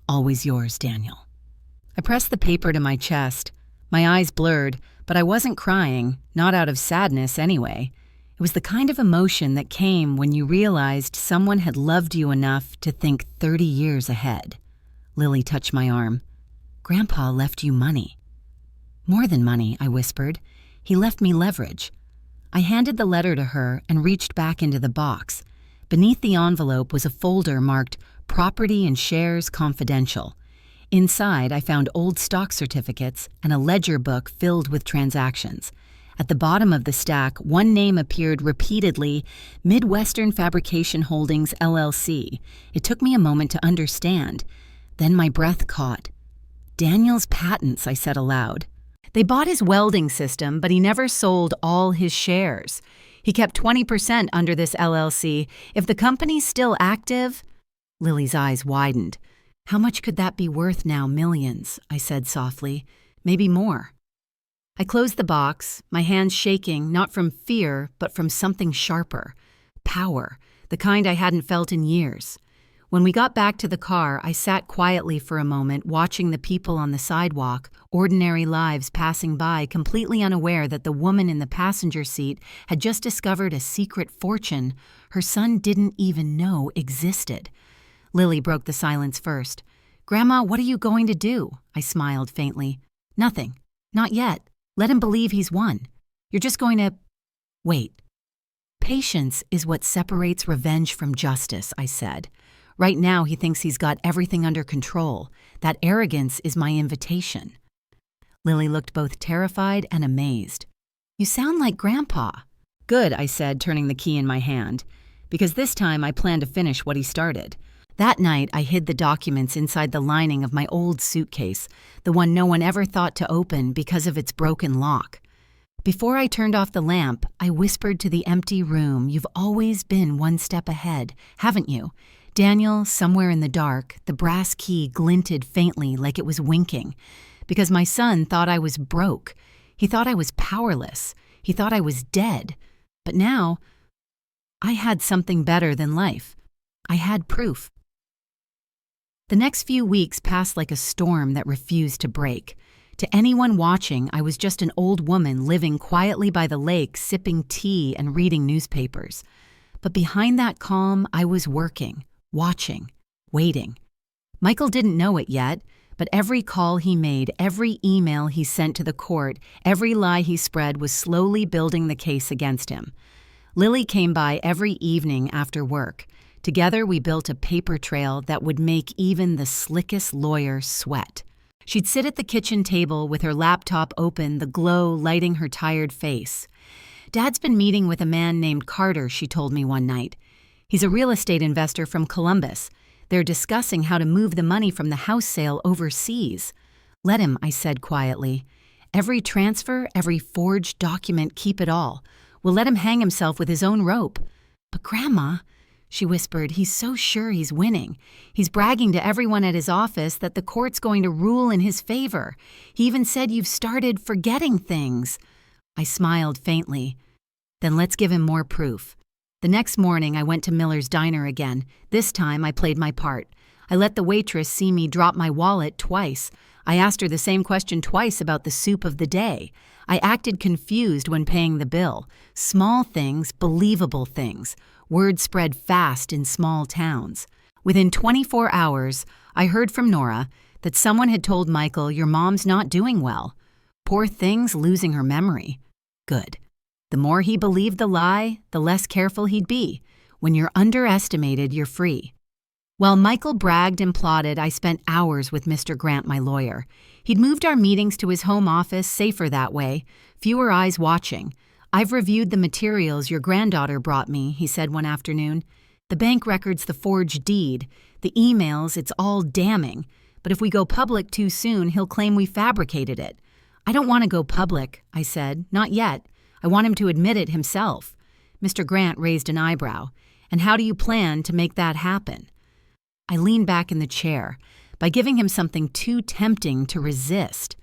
Always yours, Daniel. I pressed the paper to my chest. My eyes blurred, but I wasn't crying, not out of sadness anyway. It was the kind of emotion that came when you realized someone had loved you enough to think 30 years ahead. Lily touched my arm. Grandpa left you money. More than money, I whispered. He left me leverage. I handed the letter to her and reached back into the box. Beneath the envelope was a folder marked Property and Shares Confidential. Inside, I found old stock certificates and a ledger book filled with transactions. At the bottom of the stack, one name appeared repeatedly, Midwestern Fabrication Holdings, LLC. It took me a moment to understand. Then my breath caught. Daniel's patents, I said aloud. They bought his welding system, but he never sold all his shares. He kept 20% under this LLC. If the company's still active... Lily's eyes widened. How much could that be worth now? Millions, I said softly. Maybe more. I closed the box, my hands shaking, not from fear, but from something sharper. Power, the kind I hadn't felt in years. When we got back to the car, I sat quietly for a moment, watching the people on the sidewalk, ordinary lives passing by, completely unaware that the woman in the passenger seat had just discovered a secret fortune her son didn't even know existed. Lily broke the silence first. Grandma, what are you going to do? I smiled faintly. Nothing. Not yet. Let him believe he's won. You're just going to... Wait. Patience is what separates revenge from justice, I said. Right now he thinks he's got everything under control. That arrogance is my invitation. Lily looked both terrified and amazed. You sound like Grandpa. Good, I said, turning the key in my hand, because this time I planned to finish what he started. That night, I hid the documents inside the lining of my old suitcase, the one no one ever thought to open because of its broken lock. Before I turned off the lamp, I whispered to the empty room, you've always been one step ahead, haven't you? Daniel, somewhere in the dark, the brass key glinted faintly like it was winking, because my son thought I was broke. He thought I was powerless. He thought I was dead. But now, I had something better than life. I had proof. The next few weeks passed like a storm that refused to break. To anyone watching, I was just an old woman living quietly by the lake, sipping tea and reading newspapers. But behind that calm, I was working, watching, waiting. Michael didn't know it yet, but every call he made, every email he sent to the court, every lie he spread was slowly building the case against him. Lily came by every evening after work. Together, we built a paper trail that would make even the slickest lawyer sweat. She'd sit at the kitchen table with her laptop open, the glow lighting her tired face. Dad's been meeting with a man named Carter, she told me one night. He's a real estate investor from Columbus. They're discussing how to move the money from the house sale overseas. Let him, I said quietly. Every transfer, every forged document, keep it all. We'll let him hang himself with his own rope. But Grandma... she whispered, he's so sure he's winning. He's bragging to everyone at his office that the court's going to rule in his favor. He even said you've started forgetting things. I smiled faintly. Then let's give him more proof. The next morning, I went to Miller's Diner again. This time, I played my part. I let the waitress see me drop my wallet twice. I asked her the same question twice about the soup of the day. I acted confused when paying the bill. Small things, believable things. Word spread fast in small towns. Within 24 hours, I heard from Nora that someone had told Michael, your mom's not doing well. Poor thing's losing her memory. Good. The more he believed the lie, the less careful he'd be. When you're underestimated, you're free. While Michael bragged and plotted, I spent hours with Mr. Grant, my lawyer. He'd moved our meetings to his home office, safer that way, fewer eyes watching. I've reviewed the materials your granddaughter brought me, he said one afternoon. The bank records, the forged deed, the emails, it's all damning. But if we go public too soon, he'll claim we fabricated it. I don't want to go public, I said, not yet. I want him to admit it himself. Mr. Grant raised an eyebrow. And how do you plan to make that happen? I leaned back in the chair, by giving him something too tempting to resist.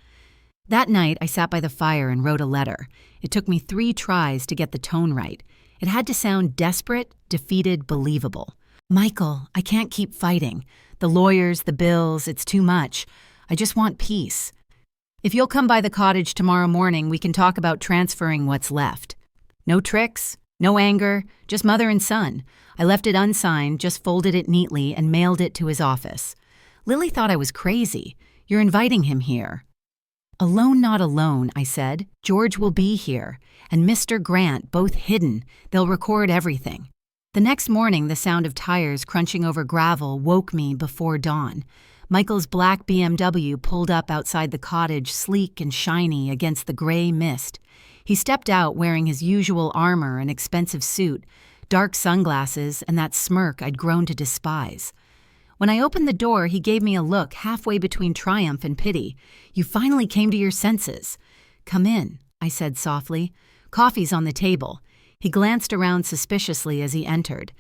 That night, I sat by the fire and wrote a letter. It took me 3 tries to get the tone right. It had to sound desperate, defeated, believable. Michael, I can't keep fighting. The lawyers, the bills, it's too much. I just want peace. If you'll come by the cottage tomorrow morning, we can talk about transferring what's left. No tricks, no anger, just mother and son. I left it unsigned, just folded it neatly and mailed it to his office. Lily thought I was crazy. You're inviting him here. Alone, not alone, I said. George will be here. And Mr. Grant, both hidden. They'll record everything. The next morning, the sound of tires crunching over gravel woke me before dawn. Michael's black BMW pulled up outside the cottage, sleek and shiny against the gray mist. He stepped out wearing his usual armor and expensive suit, dark sunglasses, and that smirk I'd grown to despise. When I opened the door, he gave me a look halfway between triumph and pity. You finally came to your senses. Come in, I said softly. Coffee's on the table. He glanced around suspiciously as he entered.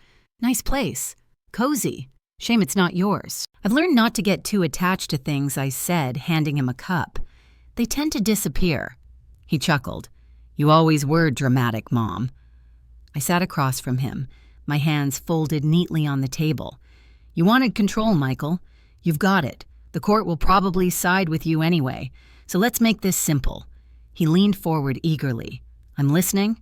Nice place. Cozy. Shame it's not yours. I've learned not to get too attached to things, I said, handing him a cup. They tend to disappear. He chuckled. You always were dramatic, Mom. I sat across from him, my hands folded neatly on the table. You wanted control, Michael. You've got it. The court will probably side with you anyway, so let's make this simple. He leaned forward eagerly. I'm listening.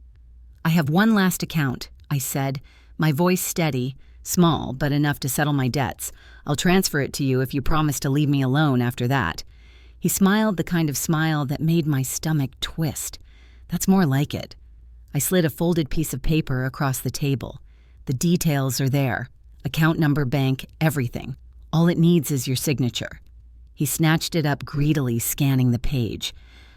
I have one last account, I said, my voice steady, small but enough to settle my debts. I'll transfer it to you if you promise to leave me alone after that. He smiled the kind of smile that made my stomach twist. That's more like it. I slid a folded piece of paper across the table. The details are there. Account number, bank, everything. All it needs is your signature. He snatched it up greedily, scanning the page.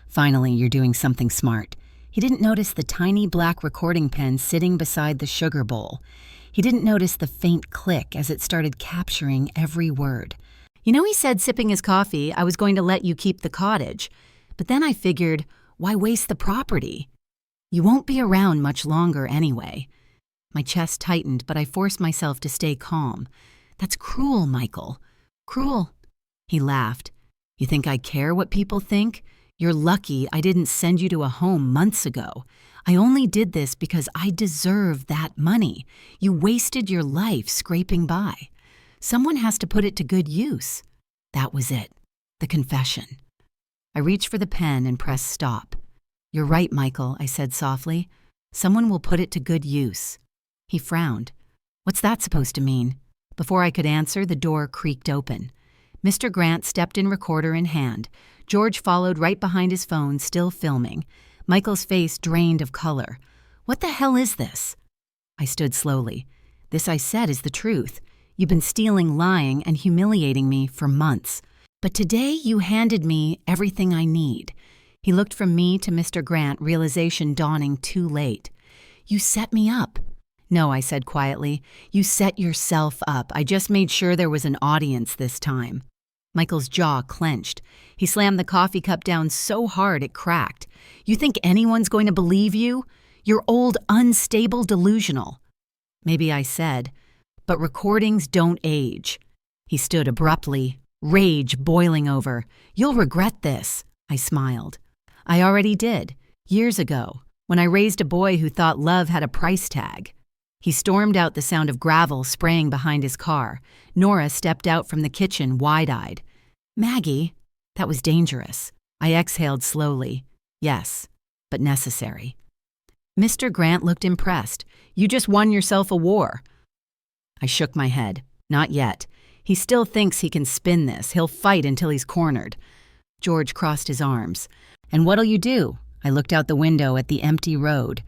Finally, you're doing something smart. He didn't notice the tiny black recording pen sitting beside the sugar bowl. He didn't notice the faint click as it started capturing every word. You know, he said, sipping his coffee, I was going to let you keep the cottage. But then I figured, why waste the property? You won't be around much longer anyway. My chest tightened, but I forced myself to stay calm. That's cruel, Michael. Cruel. He laughed. You think I care what people think? You're lucky I didn't send you to a home months ago. I only did this because I deserve that money. You wasted your life scraping by. Someone has to put it to good use. That was it. The confession. I reached for the pen and pressed stop. You're right, Michael, I said softly. Someone will put it to good use. He frowned. What's that supposed to mean? Before I could answer, the door creaked open. Mr. Grant stepped in, recorder in hand. George followed right behind his phone, still filming. Michael's face drained of color. What the hell is this? I stood slowly. This I said is the truth. You've been stealing, lying, and humiliating me for months. But today you handed me everything I need. He looked from me to Mr. Grant, realization dawning too late. You set me up. No, I said quietly. You set yourself up. I just made sure there was an audience this time. Michael's jaw clenched. He slammed the coffee cup down so hard it cracked. You think anyone's going to believe you? You're old, unstable, delusional. Maybe I said, but recordings don't age. He stood abruptly, rage boiling over. You'll regret this, I smiled. I already did, years ago, when I raised a boy who thought love had a price tag. He stormed out, the sound of gravel spraying behind his car. Nora stepped out from the kitchen, wide-eyed. Maggie, that was dangerous. I exhaled slowly. Yes, but necessary. Mr. Grant looked impressed. You just won yourself a war. I shook my head. Not yet. He still thinks he can spin this. He'll fight until he's cornered. George crossed his arms. And what'll you do? I looked out the window at the empty road.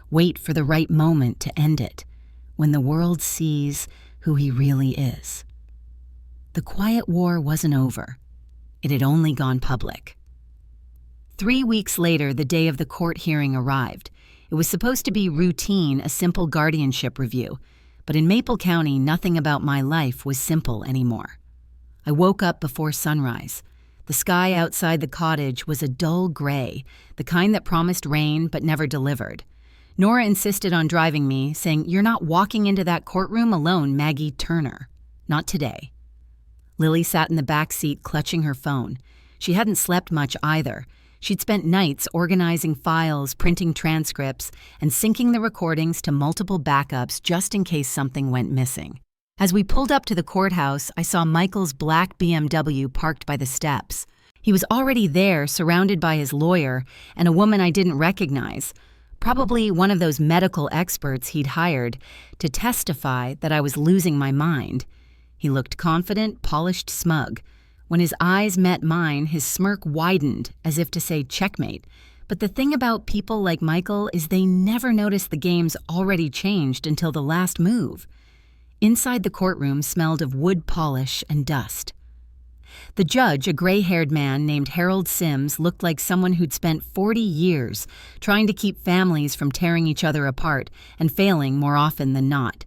Wait for the right moment to end it. When the world sees who he really is. The quiet war wasn't over. It had only gone public. 3 weeks later, the day of the court hearing arrived. It was supposed to be routine, a simple guardianship review. But in Maple County, nothing about my life was simple anymore. I woke up before sunrise. The sky outside the cottage was a dull gray, the kind that promised rain but never delivered. Nora insisted on driving me, saying, You're not walking into that courtroom alone, Maggie Turner. Not today. Lily sat in the back seat clutching her phone. She hadn't slept much either. She'd spent nights organizing files, printing transcripts, and syncing the recordings to multiple backups just in case something went missing. As we pulled up to the courthouse, I saw Michael's black BMW parked by the steps. He was already there, surrounded by his lawyer and a woman I didn't recognize, probably one of those medical experts he'd hired to testify that I was losing my mind. He looked confident, polished, smug. When his eyes met mine, his smirk widened, as if to say checkmate. But the thing about people like Michael is they never notice the game's already changed until the last move. Inside the courtroom smelled of wood polish and dust. The judge, a gray-haired man named Harold Sims, looked like someone who'd spent 40 years trying to keep families from tearing each other apart and failing more often than not.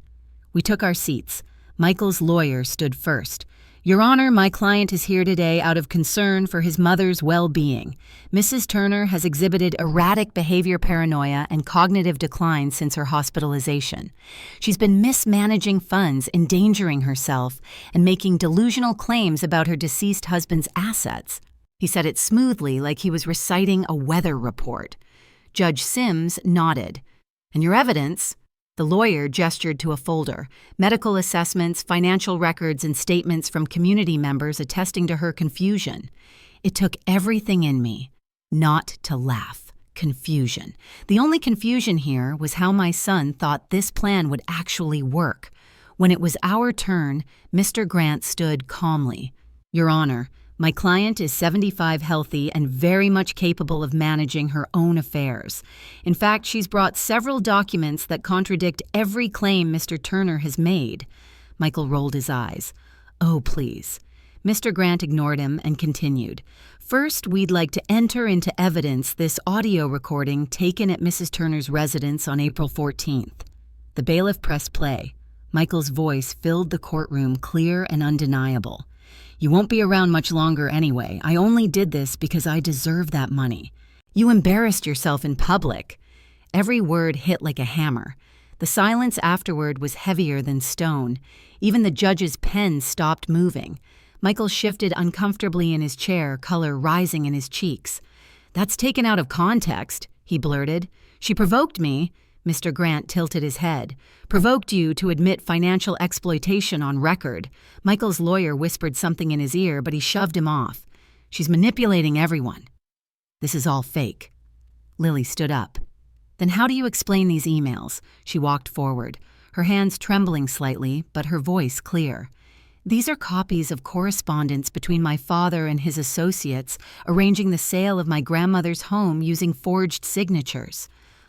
We took our seats. Michael's lawyer stood first. "Your Honor, my client is here today out of concern for his mother's well-being. Mrs. Turner has exhibited erratic behavior paranoia and cognitive decline since her hospitalization. She's been mismanaging funds, endangering herself, and making delusional claims about her deceased husband's assets." He said it smoothly, like he was reciting a weather report. Judge Sims nodded. "And your evidence?" The lawyer gestured to a folder, medical assessments, financial records, and statements from community members attesting to her confusion. It took everything in me not to laugh. Confusion. The only confusion here was how my son thought this plan would actually work. When it was our turn, Mr. Grant stood calmly. "Your Honor, my client is 75 healthy and very much capable of managing her own affairs. In fact, she's brought several documents that contradict every claim Mr. Turner has made." Michael rolled his eyes. "Oh, please." Mr. Grant ignored him and continued. "First, we'd like to enter into evidence this audio recording taken at Mrs. Turner's residence on April 14th. The bailiff pressed play. Michael's voice filled the courtroom, clear and undeniable. "You won't be around much longer anyway. I only did this because I deserve that money. You embarrassed yourself in public." Every word hit like a hammer. The silence afterward was heavier than stone. Even the judge's pen stopped moving. Michael shifted uncomfortably in his chair, color rising in his cheeks. "That's taken out of context," he blurted. "She provoked me." Mr. Grant tilted his head. "Provoked you to admit financial exploitation on record." Michael's lawyer whispered something in his ear, but he shoved him off. "She's manipulating everyone." "This is all fake." Lily stood up. "Then how do you explain these emails?" She walked forward, her hands trembling slightly, but her voice clear. "These are copies of correspondence between my father and his associates arranging the sale of my grandmother's home using forged signatures.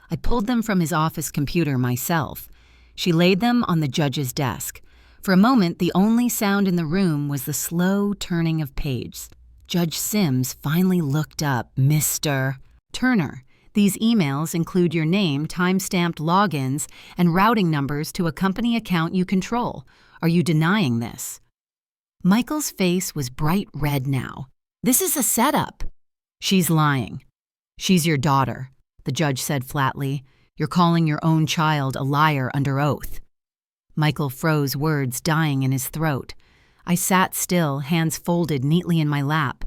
I pulled them from his office computer myself." She laid them on the judge's desk. For a moment, the only sound in the room was the slow turning of pages. Judge Sims finally looked up. "Mr. Turner, these emails include your name, time-stamped logins, and routing numbers to a company account you control. Are you denying this?" Michael's face was bright red now. "This is a setup." "She's lying. She's your daughter," the judge said flatly. "You're calling your own child a liar under oath." Michael froze, words dying in his throat. I sat still, hands folded neatly in my lap.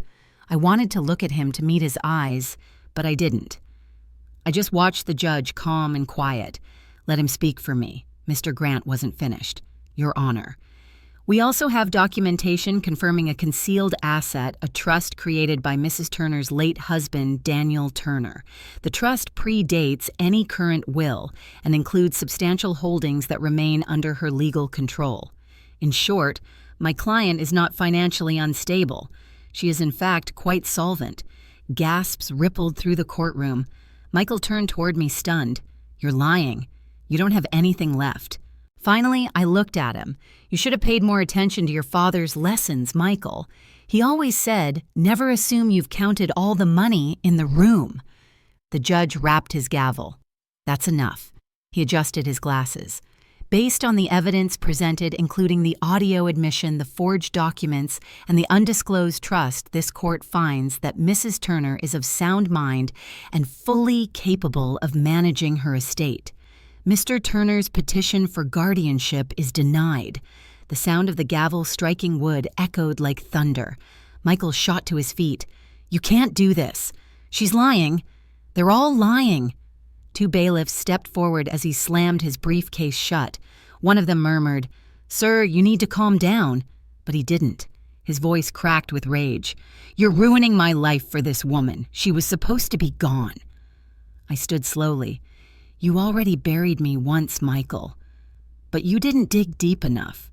I wanted to look at him to meet his eyes, but I didn't. I just watched the judge, calm and quiet. "Let him speak for me." Mr. Grant wasn't finished. "Your Honor, we also have documentation confirming a concealed asset, a trust created by Mrs. Turner's late husband, Daniel Turner. The trust predates any current will and includes substantial holdings that remain under her legal control. In short, my client is not financially unstable. She is in fact quite solvent." Gasps rippled through the courtroom. Michael turned toward me stunned. "You're lying. You don't have anything left." Finally, I looked at him. "You should have paid more attention to your father's lessons, Michael. He always said, never assume you've counted all the money in the room." The judge rapped his gavel. "That's enough." He adjusted his glasses. "Based on the evidence presented, including the audio admission, the forged documents, and the undisclosed trust, this court finds that Mrs. Turner is of sound mind and fully capable of managing her estate. Mr. Turner's petition for guardianship is denied." The sound of the gavel striking wood echoed like thunder. Michael shot to his feet. "You can't do this. She's lying. They're all lying." Two bailiffs stepped forward as he slammed his briefcase shut. One of them murmured, "Sir, you need to calm down." But he didn't. His voice cracked with rage. "You're ruining my life for this woman. She was supposed to be gone." I stood slowly. "You already buried me once, Michael. But you didn't dig deep enough."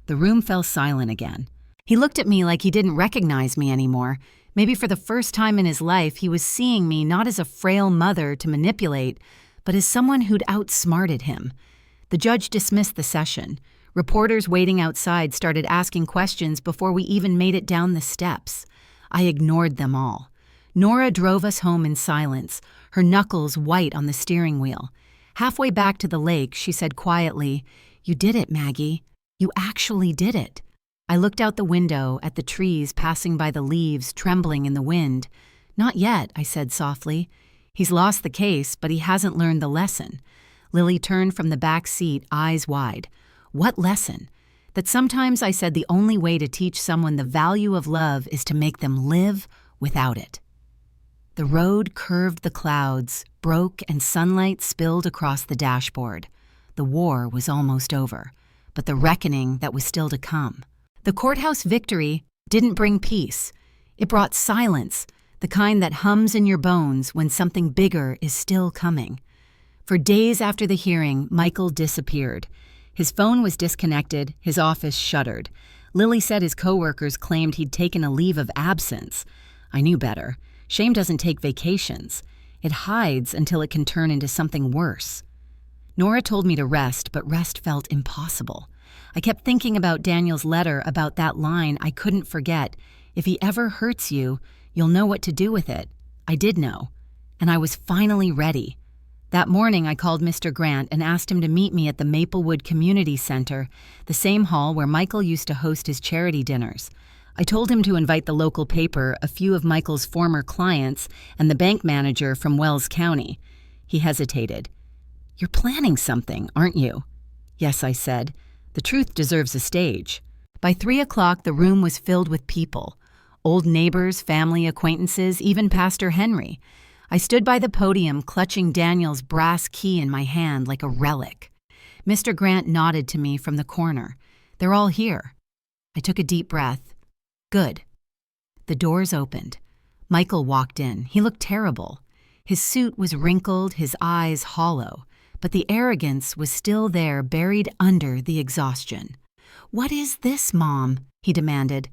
The room fell silent again. He looked at me like he didn't recognize me anymore. Maybe for the first time in his life, he was seeing me not as a frail mother to manipulate, but as someone who'd outsmarted him. The judge dismissed the session. Reporters waiting outside started asking questions before we even made it down the steps. I ignored them all. Nora drove us home in silence, her knuckles white on the steering wheel. Halfway back to the lake, she said quietly, "You did it, Maggie. You actually did it." I looked out the window at the trees passing by the leaves trembling in the wind. "Not yet," I said softly. "He's lost the case, but he hasn't learned the lesson." Lily turned from the back seat, eyes wide. "What lesson?" That sometimes, I said, the only way to teach someone the value of love is to make them live without it. The road curved the clouds, broke, and sunlight spilled across the dashboard. The war was almost over, but the reckoning that was still to come. The courthouse victory didn't bring peace. It brought silence, the kind that hums in your bones when something bigger is still coming. For days after the hearing, Michael disappeared. His phone was disconnected, his office shuttered. Lily said his coworkers claimed he'd taken a leave of absence. I knew better. Shame doesn't take vacations. It hides until it can turn into something worse. Nora told me to rest, but rest felt impossible. I kept thinking about Daniel's letter about that line I couldn't forget. "If he ever hurts you, you'll know what to do with it." I did know, and I was finally ready. That morning, I called Mr. Grant and asked him to meet me at the Maplewood Community Center, the same hall where Michael used to host his charity dinners. I told him to invite the local paper, a few of Michael's former clients, and the bank manager from Wells County. He hesitated. "You're planning something, aren't you?" "Yes," I said. "The truth deserves a stage." By 3 o'clock, the room was filled with people. Old neighbors, family acquaintances, even Pastor Henry. I stood by the podium, clutching Daniel's brass key in my hand like a relic. Mr. Grant nodded to me from the corner. "They're all here." I took a deep breath. "Good." The doors opened. Michael walked in. He looked terrible. His suit was wrinkled, his eyes hollow, but the arrogance was still there, buried under the exhaustion. "What is this, Mom?" he demanded.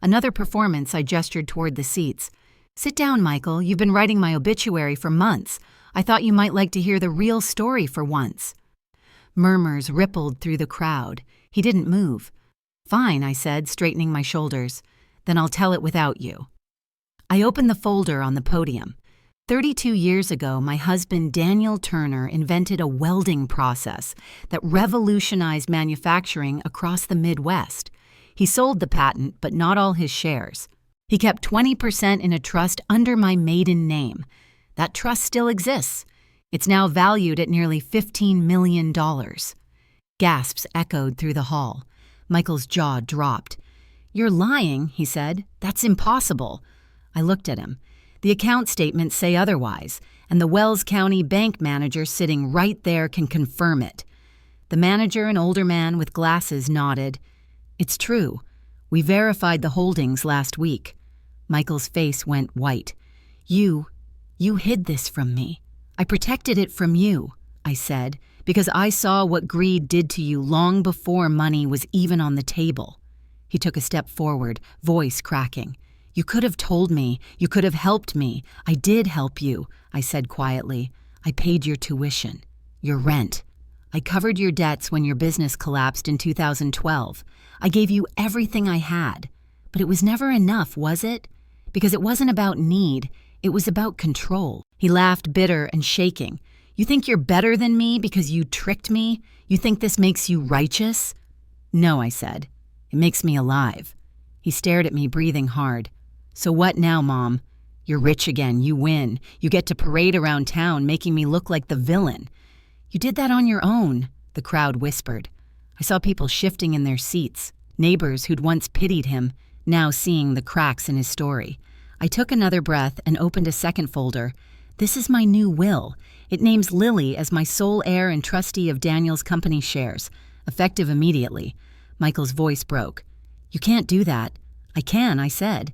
Another performance, I gestured toward the seats. "Sit down, Michael. You've been writing my obituary for months. I thought you might like to hear the real story for once." Murmurs rippled through the crowd. He didn't move. "Fine," I said, straightening my shoulders. "Then I'll tell it without you." I opened the folder on the podium. 32 years ago, my husband Daniel Turner invented a welding process that revolutionized manufacturing across the Midwest. He sold the patent, but not all his shares. He kept 20% in a trust under my maiden name. That trust still exists. It's now valued at nearly $15 million. Gasps echoed through the hall. Michael's jaw dropped. "You're lying," he said. "That's impossible." I looked at him. The account statements say otherwise, and the Wells County bank manager sitting right there can confirm it. The manager, an older man with glasses, nodded. "It's true. We verified the holdings last week." Michael's face went white. You hid this from me. I protected it from you," I said, "because I saw what greed did to you long before money was even on the table." He took a step forward, voice cracking. "You could have told me. You could have helped me. I did help you," I said quietly. "I paid your tuition, your rent. I covered your debts when your business collapsed in 2012. I gave you everything I had. But it was never enough, was it? Because it wasn't about need. It was about control." He laughed, bitter and shaking. "You think you're better than me because you tricked me? You think this makes you righteous?" "No," I said. "It makes me alive." He stared at me, breathing hard. "So what now, Mom? You're rich again. You win. You get to parade around town, making me look like the villain." "You did that on your own," the crowd whispered. I saw people shifting in their seats, neighbors who'd once pitied him, now seeing the cracks in his story. I took another breath and opened a second folder. "This is my new will. It names Lily as my sole heir and trustee of Daniel's company shares, effective immediately. Michael's voice broke. "You can't do that." "I can," I said.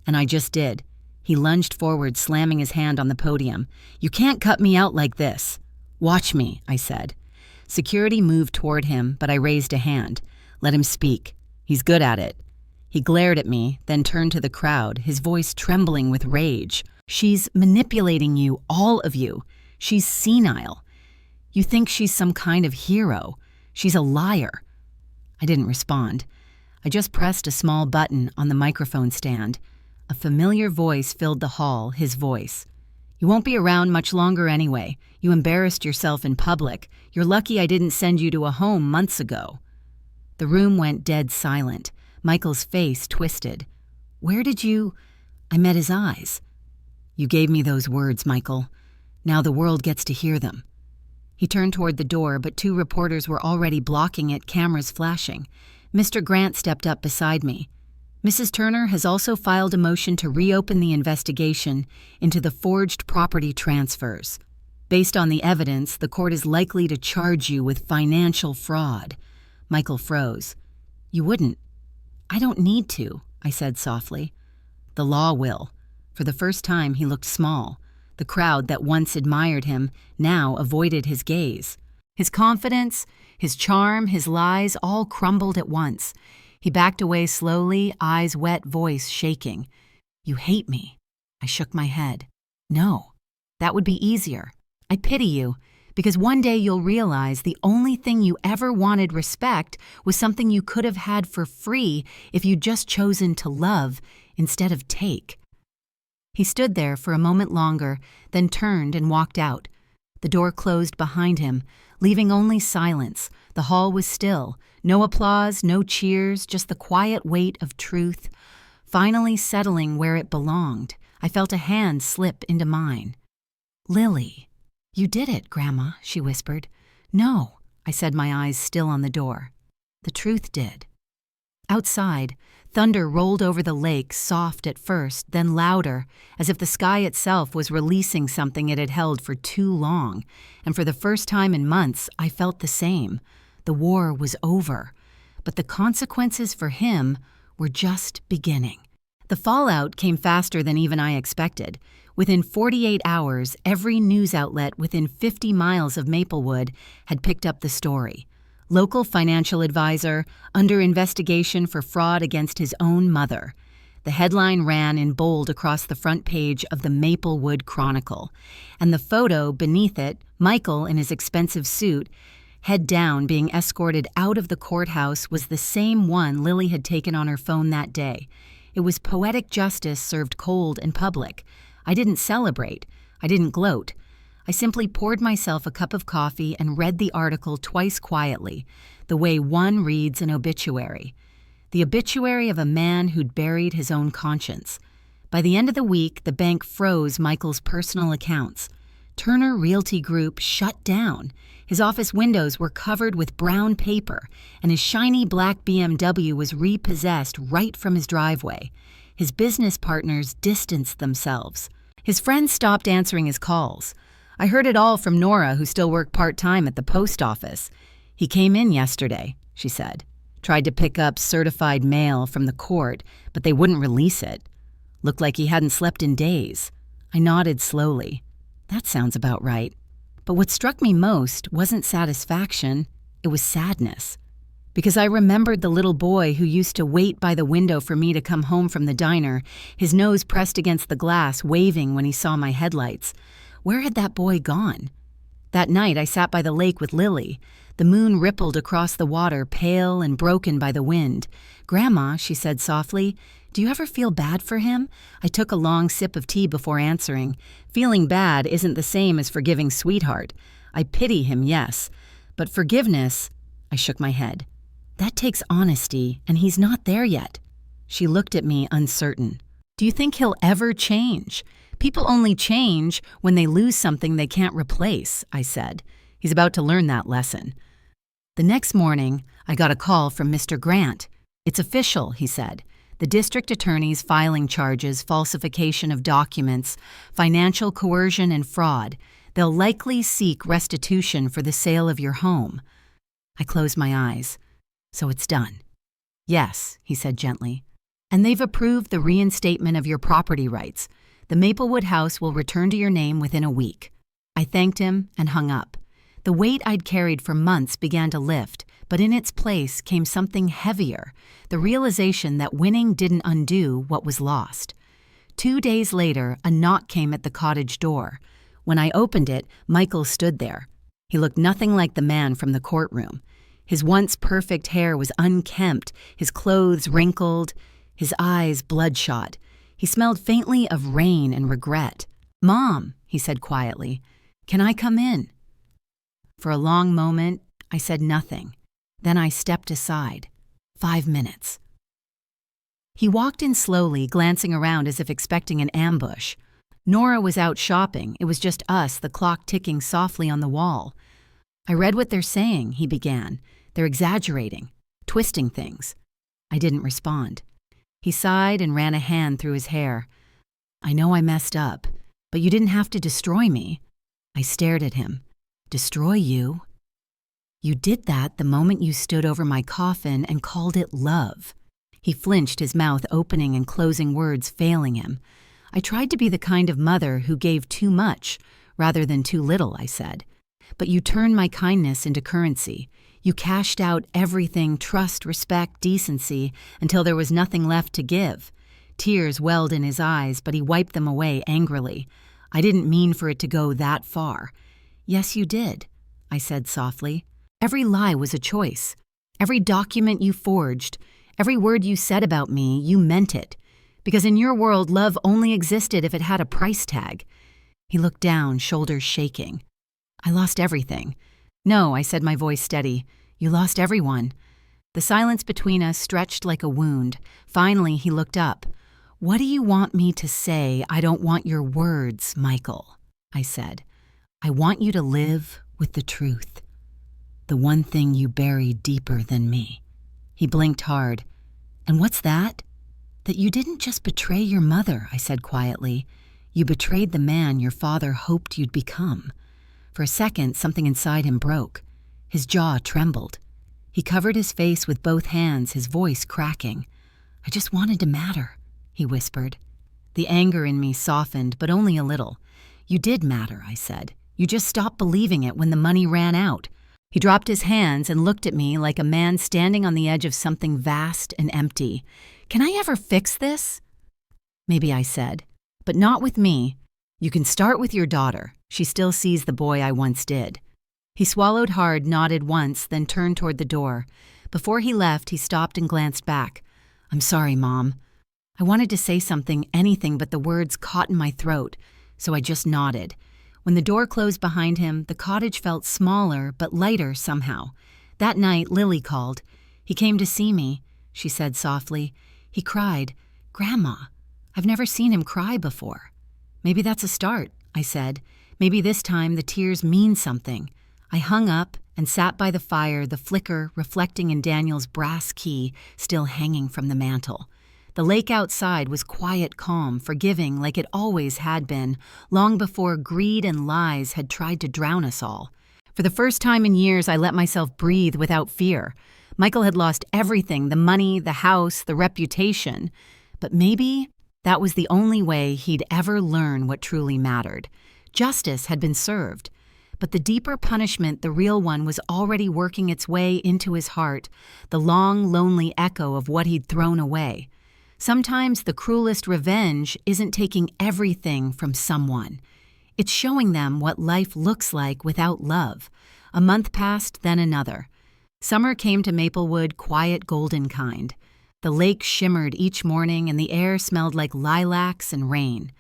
And I just did. He lunged forward, slamming his hand on the podium. "You can't cut me out like this." "Watch me," I said. Security moved toward him, but I raised a hand. "Let him speak. He's good at it." He glared at me, then turned to the crowd, his voice trembling with rage. "She's manipulating you, all of you. She's senile. You think she's some kind of hero. She's a liar." I didn't respond. I just pressed a small button on the microphone stand. A familiar voice filled the hall, his voice. "You won't be around much longer anyway. You embarrassed yourself in public. You're lucky I didn't send you to a home months ago." The room went dead silent. Michael's face twisted. "Where did you—" I met his eyes. "You gave me those words, Michael. Now the world gets to hear them." He turned toward the door, but 2 reporters were already blocking it, cameras flashing. Mr. Grant stepped up beside me. "Mrs. Turner has also filed a motion to reopen the investigation into the forged property transfers. Based on the evidence, the court is likely to charge you with financial fraud." Michael froze. "You wouldn't." "I don't need to," I said softly. "The law will." For the first time, he looked small. The crowd that once admired him now avoided his gaze. His confidence, his charm, his lies all crumbled at once. He backed away slowly, eyes wet, voice shaking. "You hate me." I shook my head. "No, that would be easier. I pity you, because one day you'll realize the only thing you ever wanted respect was something you could have had for free if you'd just chosen to love instead of take." He stood there for a moment longer, then turned and walked out. The door closed behind him, leaving only silence. The hall was still. No applause, no cheers, just the quiet weight of truth, finally settling where it belonged. I felt a hand slip into mine. "Lily." "You did it, Grandma," she whispered. "No," I said, my eyes still on the door. "The truth did." Outside, thunder rolled over the lake, soft at first, then louder, as if the sky itself was releasing something it had held for too long. And for the first time in months, I felt the same. The war was over. But the consequences for him were just beginning. The fallout came faster than even I expected. Within 48 hours, every news outlet within 50 miles of Maplewood had picked up the story. Local financial advisor under investigation for fraud against his own mother. The headline ran in bold across the front page of the Maplewood Chronicle, and the photo beneath it, Michael in his expensive suit, head down, being escorted out of the courthouse, was the same one Lily had taken on her phone that day. It was poetic justice served cold and public. I didn't celebrate. I didn't gloat. I simply poured myself a cup of coffee and read the article twice quietly, the way one reads an obituary. The obituary of a man who'd buried his own conscience. By the end of the week, the bank froze Michael's personal accounts. Turner Realty Group shut down. His office windows were covered with brown paper, and his shiny black BMW was repossessed right from his driveway. His business partners distanced themselves. His friends stopped answering his calls. I heard it all from Nora, who still worked part-time at the post office. "He came in yesterday," she said. "Tried to pick up certified mail from the court, but they wouldn't release it. Looked like he hadn't slept in days." I nodded slowly. That sounds about right. But what struck me most wasn't satisfaction, it was sadness. Because I remembered the little boy who used to wait by the window for me to come home from the diner, his nose pressed against the glass, waving when he saw my headlights. Where had that boy gone? That night I sat by the lake with Lily. The moon rippled across the water, pale and broken by the wind. "Grandma," she said softly, "do you ever feel bad for him?" I took a long sip of tea before answering. Feeling bad isn't the same as forgiving sweetheart. I pity him, yes. But forgiveness— I shook my head. "That takes honesty, and he's not there yet." She looked at me uncertain. "Do you think he'll ever change?" "People only change when they lose something they can't replace," I said. "He's about to learn that lesson." The next morning, I got a call from Mr. Grant. "It's official," he said. "The district attorney's filing charges, falsification of documents, financial coercion, and fraud. They'll likely seek restitution for the sale of your home." I closed my eyes. So it's done. Yes, he said gently. And they've approved the reinstatement of your property rights. The Maplewood house will return to your name within a week. I thanked him and hung up. The weight I'd carried for months began to lift, but in its place came something heavier, the realization that winning didn't undo what was lost. 2 days later, a knock came at the cottage door. When I opened it, Michael stood there. He looked nothing like the man from the courtroom. His once perfect hair was unkempt, his clothes wrinkled, his eyes bloodshot. He smelled faintly of rain and regret. "Mom," he said quietly, "can I come in?" For a long moment, I said nothing. Then I stepped aside. 5 minutes. He walked in slowly, glancing around as if expecting an ambush. Nora was out shopping. It was just us, the clock ticking softly on the wall. "I read what they're saying," he began. "They're exaggerating, twisting things." I didn't respond. He sighed and ran a hand through his hair. "I know I messed up, but you didn't have to destroy me." I stared at him. "Destroy you?" "You did that the moment you stood over my coffin and called it love." He flinched, his mouth opening and closing, words failing him. "I tried to be the kind of mother who gave too much rather than too little," I said. "But you turned my kindness into currency. You cashed out everything, trust, respect, decency, until there was nothing left to give." Tears welled in his eyes, but he wiped them away angrily. "I didn't mean for it to go that far." "Yes, you did," I said softly. "Every lie was a choice. Every document you forged, every word you said about me, you meant it. Because in your world, love only existed if it had a price tag." He looked down, shoulders shaking. "I lost everything." "No," I said, my voice steady. "You lost everyone." The silence between us stretched like a wound. Finally, he looked up. "What do you want me to say? I don't want your words, Michael," I said. "I want you to live with the truth. The one thing you buried deeper than me." He blinked hard. "And what's that?" "That you didn't just betray your mother," I said quietly. "You betrayed the man your father hoped you'd become." For a second, something inside him broke. His jaw trembled. He covered his face with both hands, his voice cracking. "I just wanted to matter," he whispered. The anger in me softened, but only a little. "You did matter," I said. "You just stopped believing it when the money ran out." He dropped his hands and looked at me like a man standing on the edge of something vast and empty. "Can I ever fix this?" "Maybe," I said, "but not with me. You can start with your daughter. She still sees the boy I once did." He swallowed hard, nodded once, then turned toward the door. Before he left, he stopped and glanced back. "I'm sorry, Mom." I wanted to say something, anything, but the words caught in my throat, so I just nodded. When the door closed behind him, the cottage felt smaller but lighter somehow. That night, Lily called. "He came to see me," she said softly. "He cried. Grandma, I've never seen him cry before." "Maybe that's a start," I said. "Maybe this time the tears mean something." I hung up and sat by the fire, the flicker reflecting in Daniel's brass key still hanging from the mantel. The lake outside was quiet, calm, forgiving like it always had been, long before greed and lies had tried to drown us all. For the first time in years, I let myself breathe without fear. Michael had lost everything, the money, the house, the reputation. But maybe that was the only way he'd ever learn what truly mattered. Justice had been served. But the deeper punishment, the real one, was already working its way into his heart, the long, lonely echo of what he'd thrown away. Sometimes the cruelest revenge isn't taking everything from someone. It's showing them what life looks like without love. A month passed, then another. Summer came to Maplewood, quiet, golden kind. The lake shimmered each morning and the air smelled like lilacs and rain.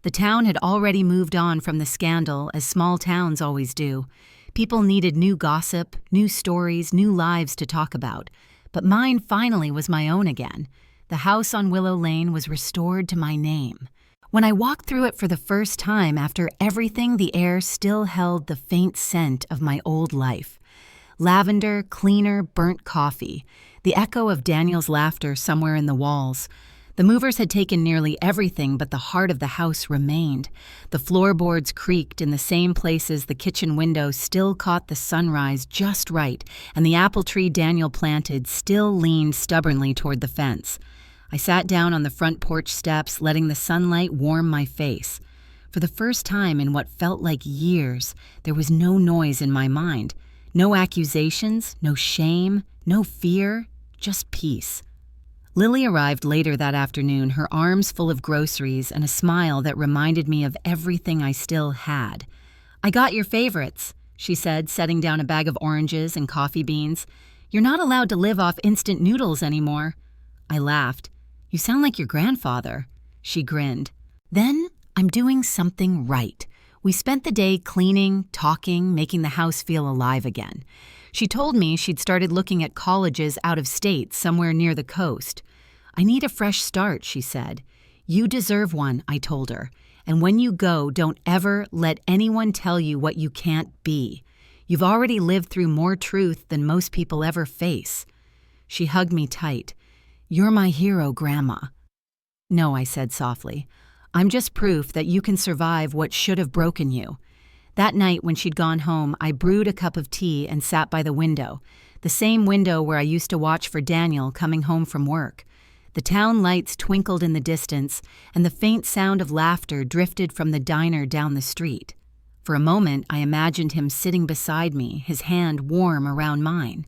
The town had already moved on from the scandal, as small towns always do. People needed new gossip, new stories, new lives to talk about. But mine finally was my own again. The house on Willow Lane was restored to my name. When I walked through it for the first time after everything, the air still held the faint scent of my old life. Lavender, cleaner, burnt coffee, the echo of Daniel's laughter somewhere in the walls. The movers had taken nearly everything, but the heart of the house remained. The floorboards creaked in the same places, the kitchen window still caught the sunrise just right, and the apple tree Daniel planted still leaned stubbornly toward the fence. I sat down on the front porch steps, letting the sunlight warm my face. For the first time in what felt like years, there was no noise in my mind. No accusations, no shame, no fear, just peace. Lily arrived later that afternoon, her arms full of groceries and a smile that reminded me of everything I still had. "I got your favorites," she said, setting down a bag of oranges and coffee beans. "You're not allowed to live off instant noodles anymore." I laughed. "You sound like your grandfather." She grinned. "Then I'm doing something right." We spent the day cleaning, talking, making the house feel alive again. She told me she'd started looking at colleges out of state, somewhere near the coast. "I need a fresh start," she said. "You deserve one," I told her. "And when you go, don't ever let anyone tell you what you can't be. You've already lived through more truth than most people ever face." She hugged me tight. "You're my hero, Grandma." "No," I said softly. "I'm just proof that you can survive what should have broken you." That night, when she'd gone home, I brewed a cup of tea and sat by the window, the same window where I used to watch for Daniel coming home from work. The town lights twinkled in the distance, and the faint sound of laughter drifted from the diner down the street. For a moment, I imagined him sitting beside me, his hand warm around mine.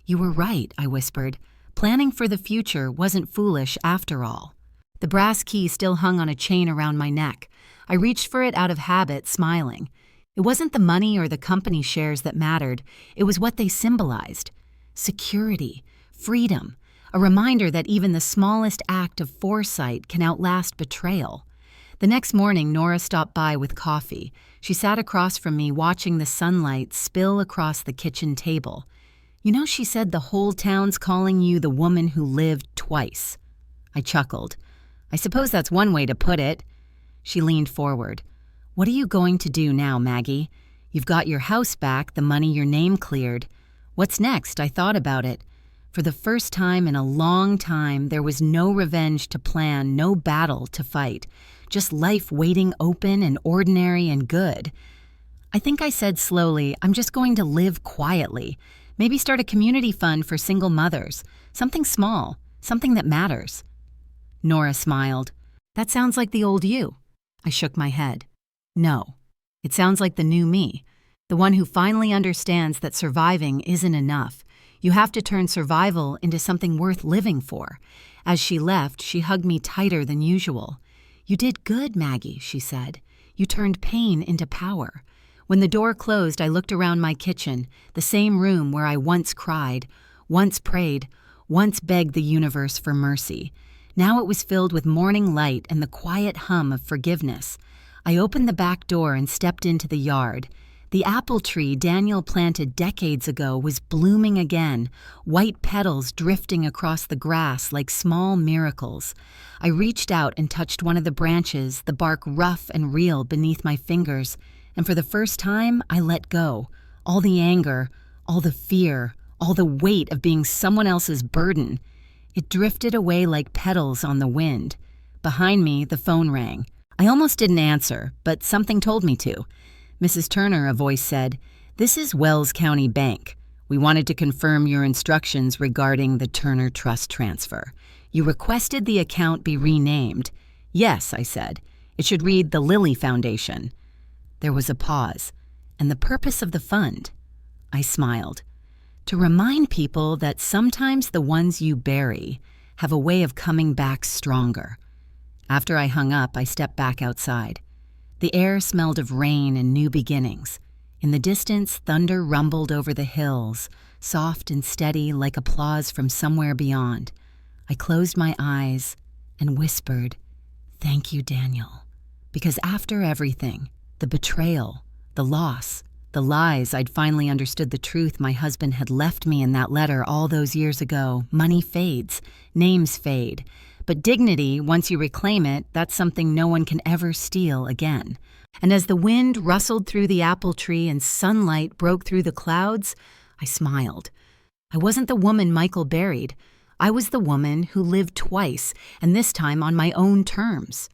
"You were right," I whispered. "Planning for the future wasn't foolish after all." The brass key still hung on a chain around my neck. I reached for it out of habit, smiling. It wasn't the money or the company shares that mattered. It was what they symbolized. Security, freedom, a reminder that even the smallest act of foresight can outlast betrayal. The next morning, Nora stopped by with coffee. She sat across from me, watching the sunlight spill across the kitchen table. "You know, she said the whole town's calling you the woman who lived twice." I chuckled. "I suppose that's one way to put it." She leaned forward. "What are you going to do now, Maggie? You've got your house back, the money your name cleared. What's next?" I thought about it. For the first time in a long time, there was no revenge to plan, no battle to fight. Just life waiting open and ordinary and good. I think I said slowly, "I'm just going to live quietly. Maybe start a community fund for single mothers. Something small, something that matters." Nora smiled. "That sounds like the old you." I shook my head. "No, it sounds like the new me, the one who finally understands that surviving isn't enough. You have to turn survival into something worth living for." As she left, she hugged me tighter than usual. "You did good, Maggie," she said. "You turned pain into power." When the door closed, I looked around my kitchen, the same room where I once cried, once prayed, once begged the universe for mercy. Now it was filled with morning light and the quiet hum of forgiveness. I opened the back door and stepped into the yard. The apple tree Daniel planted decades ago was blooming again, white petals drifting across the grass like small miracles. I reached out and touched one of the branches, the bark rough and real beneath my fingers, and for the first time, I let go. All the anger, all the fear, all the weight of being someone else's burden. It drifted away like petals on the wind. Behind me, the phone rang. I almost didn't answer, but something told me to. "Mrs. Turner," a voice said, "this is Wells County Bank. We wanted to confirm your instructions regarding the Turner Trust transfer. You requested the account be renamed." "Yes," I said. "It should read the Lilly Foundation." There was a pause. "And the purpose of the fund?" I smiled. "To remind people that sometimes the ones you bury have a way of coming back stronger." After I hung up, I stepped back outside. The air smelled of rain and new beginnings. In the distance, thunder rumbled over the hills, soft and steady like applause from somewhere beyond. I closed my eyes and whispered, "Thank you, Daniel." Because after everything, the betrayal, the loss, the lies, I'd finally understood the truth my husband had left me in that letter all those years ago. Money fades, names fade. But dignity, once you reclaim it, that's something no one can ever steal again. And as the wind rustled through the apple tree and sunlight broke through the clouds, I smiled. I wasn't the woman Michael buried. I was the woman who lived twice, and this time on my own terms.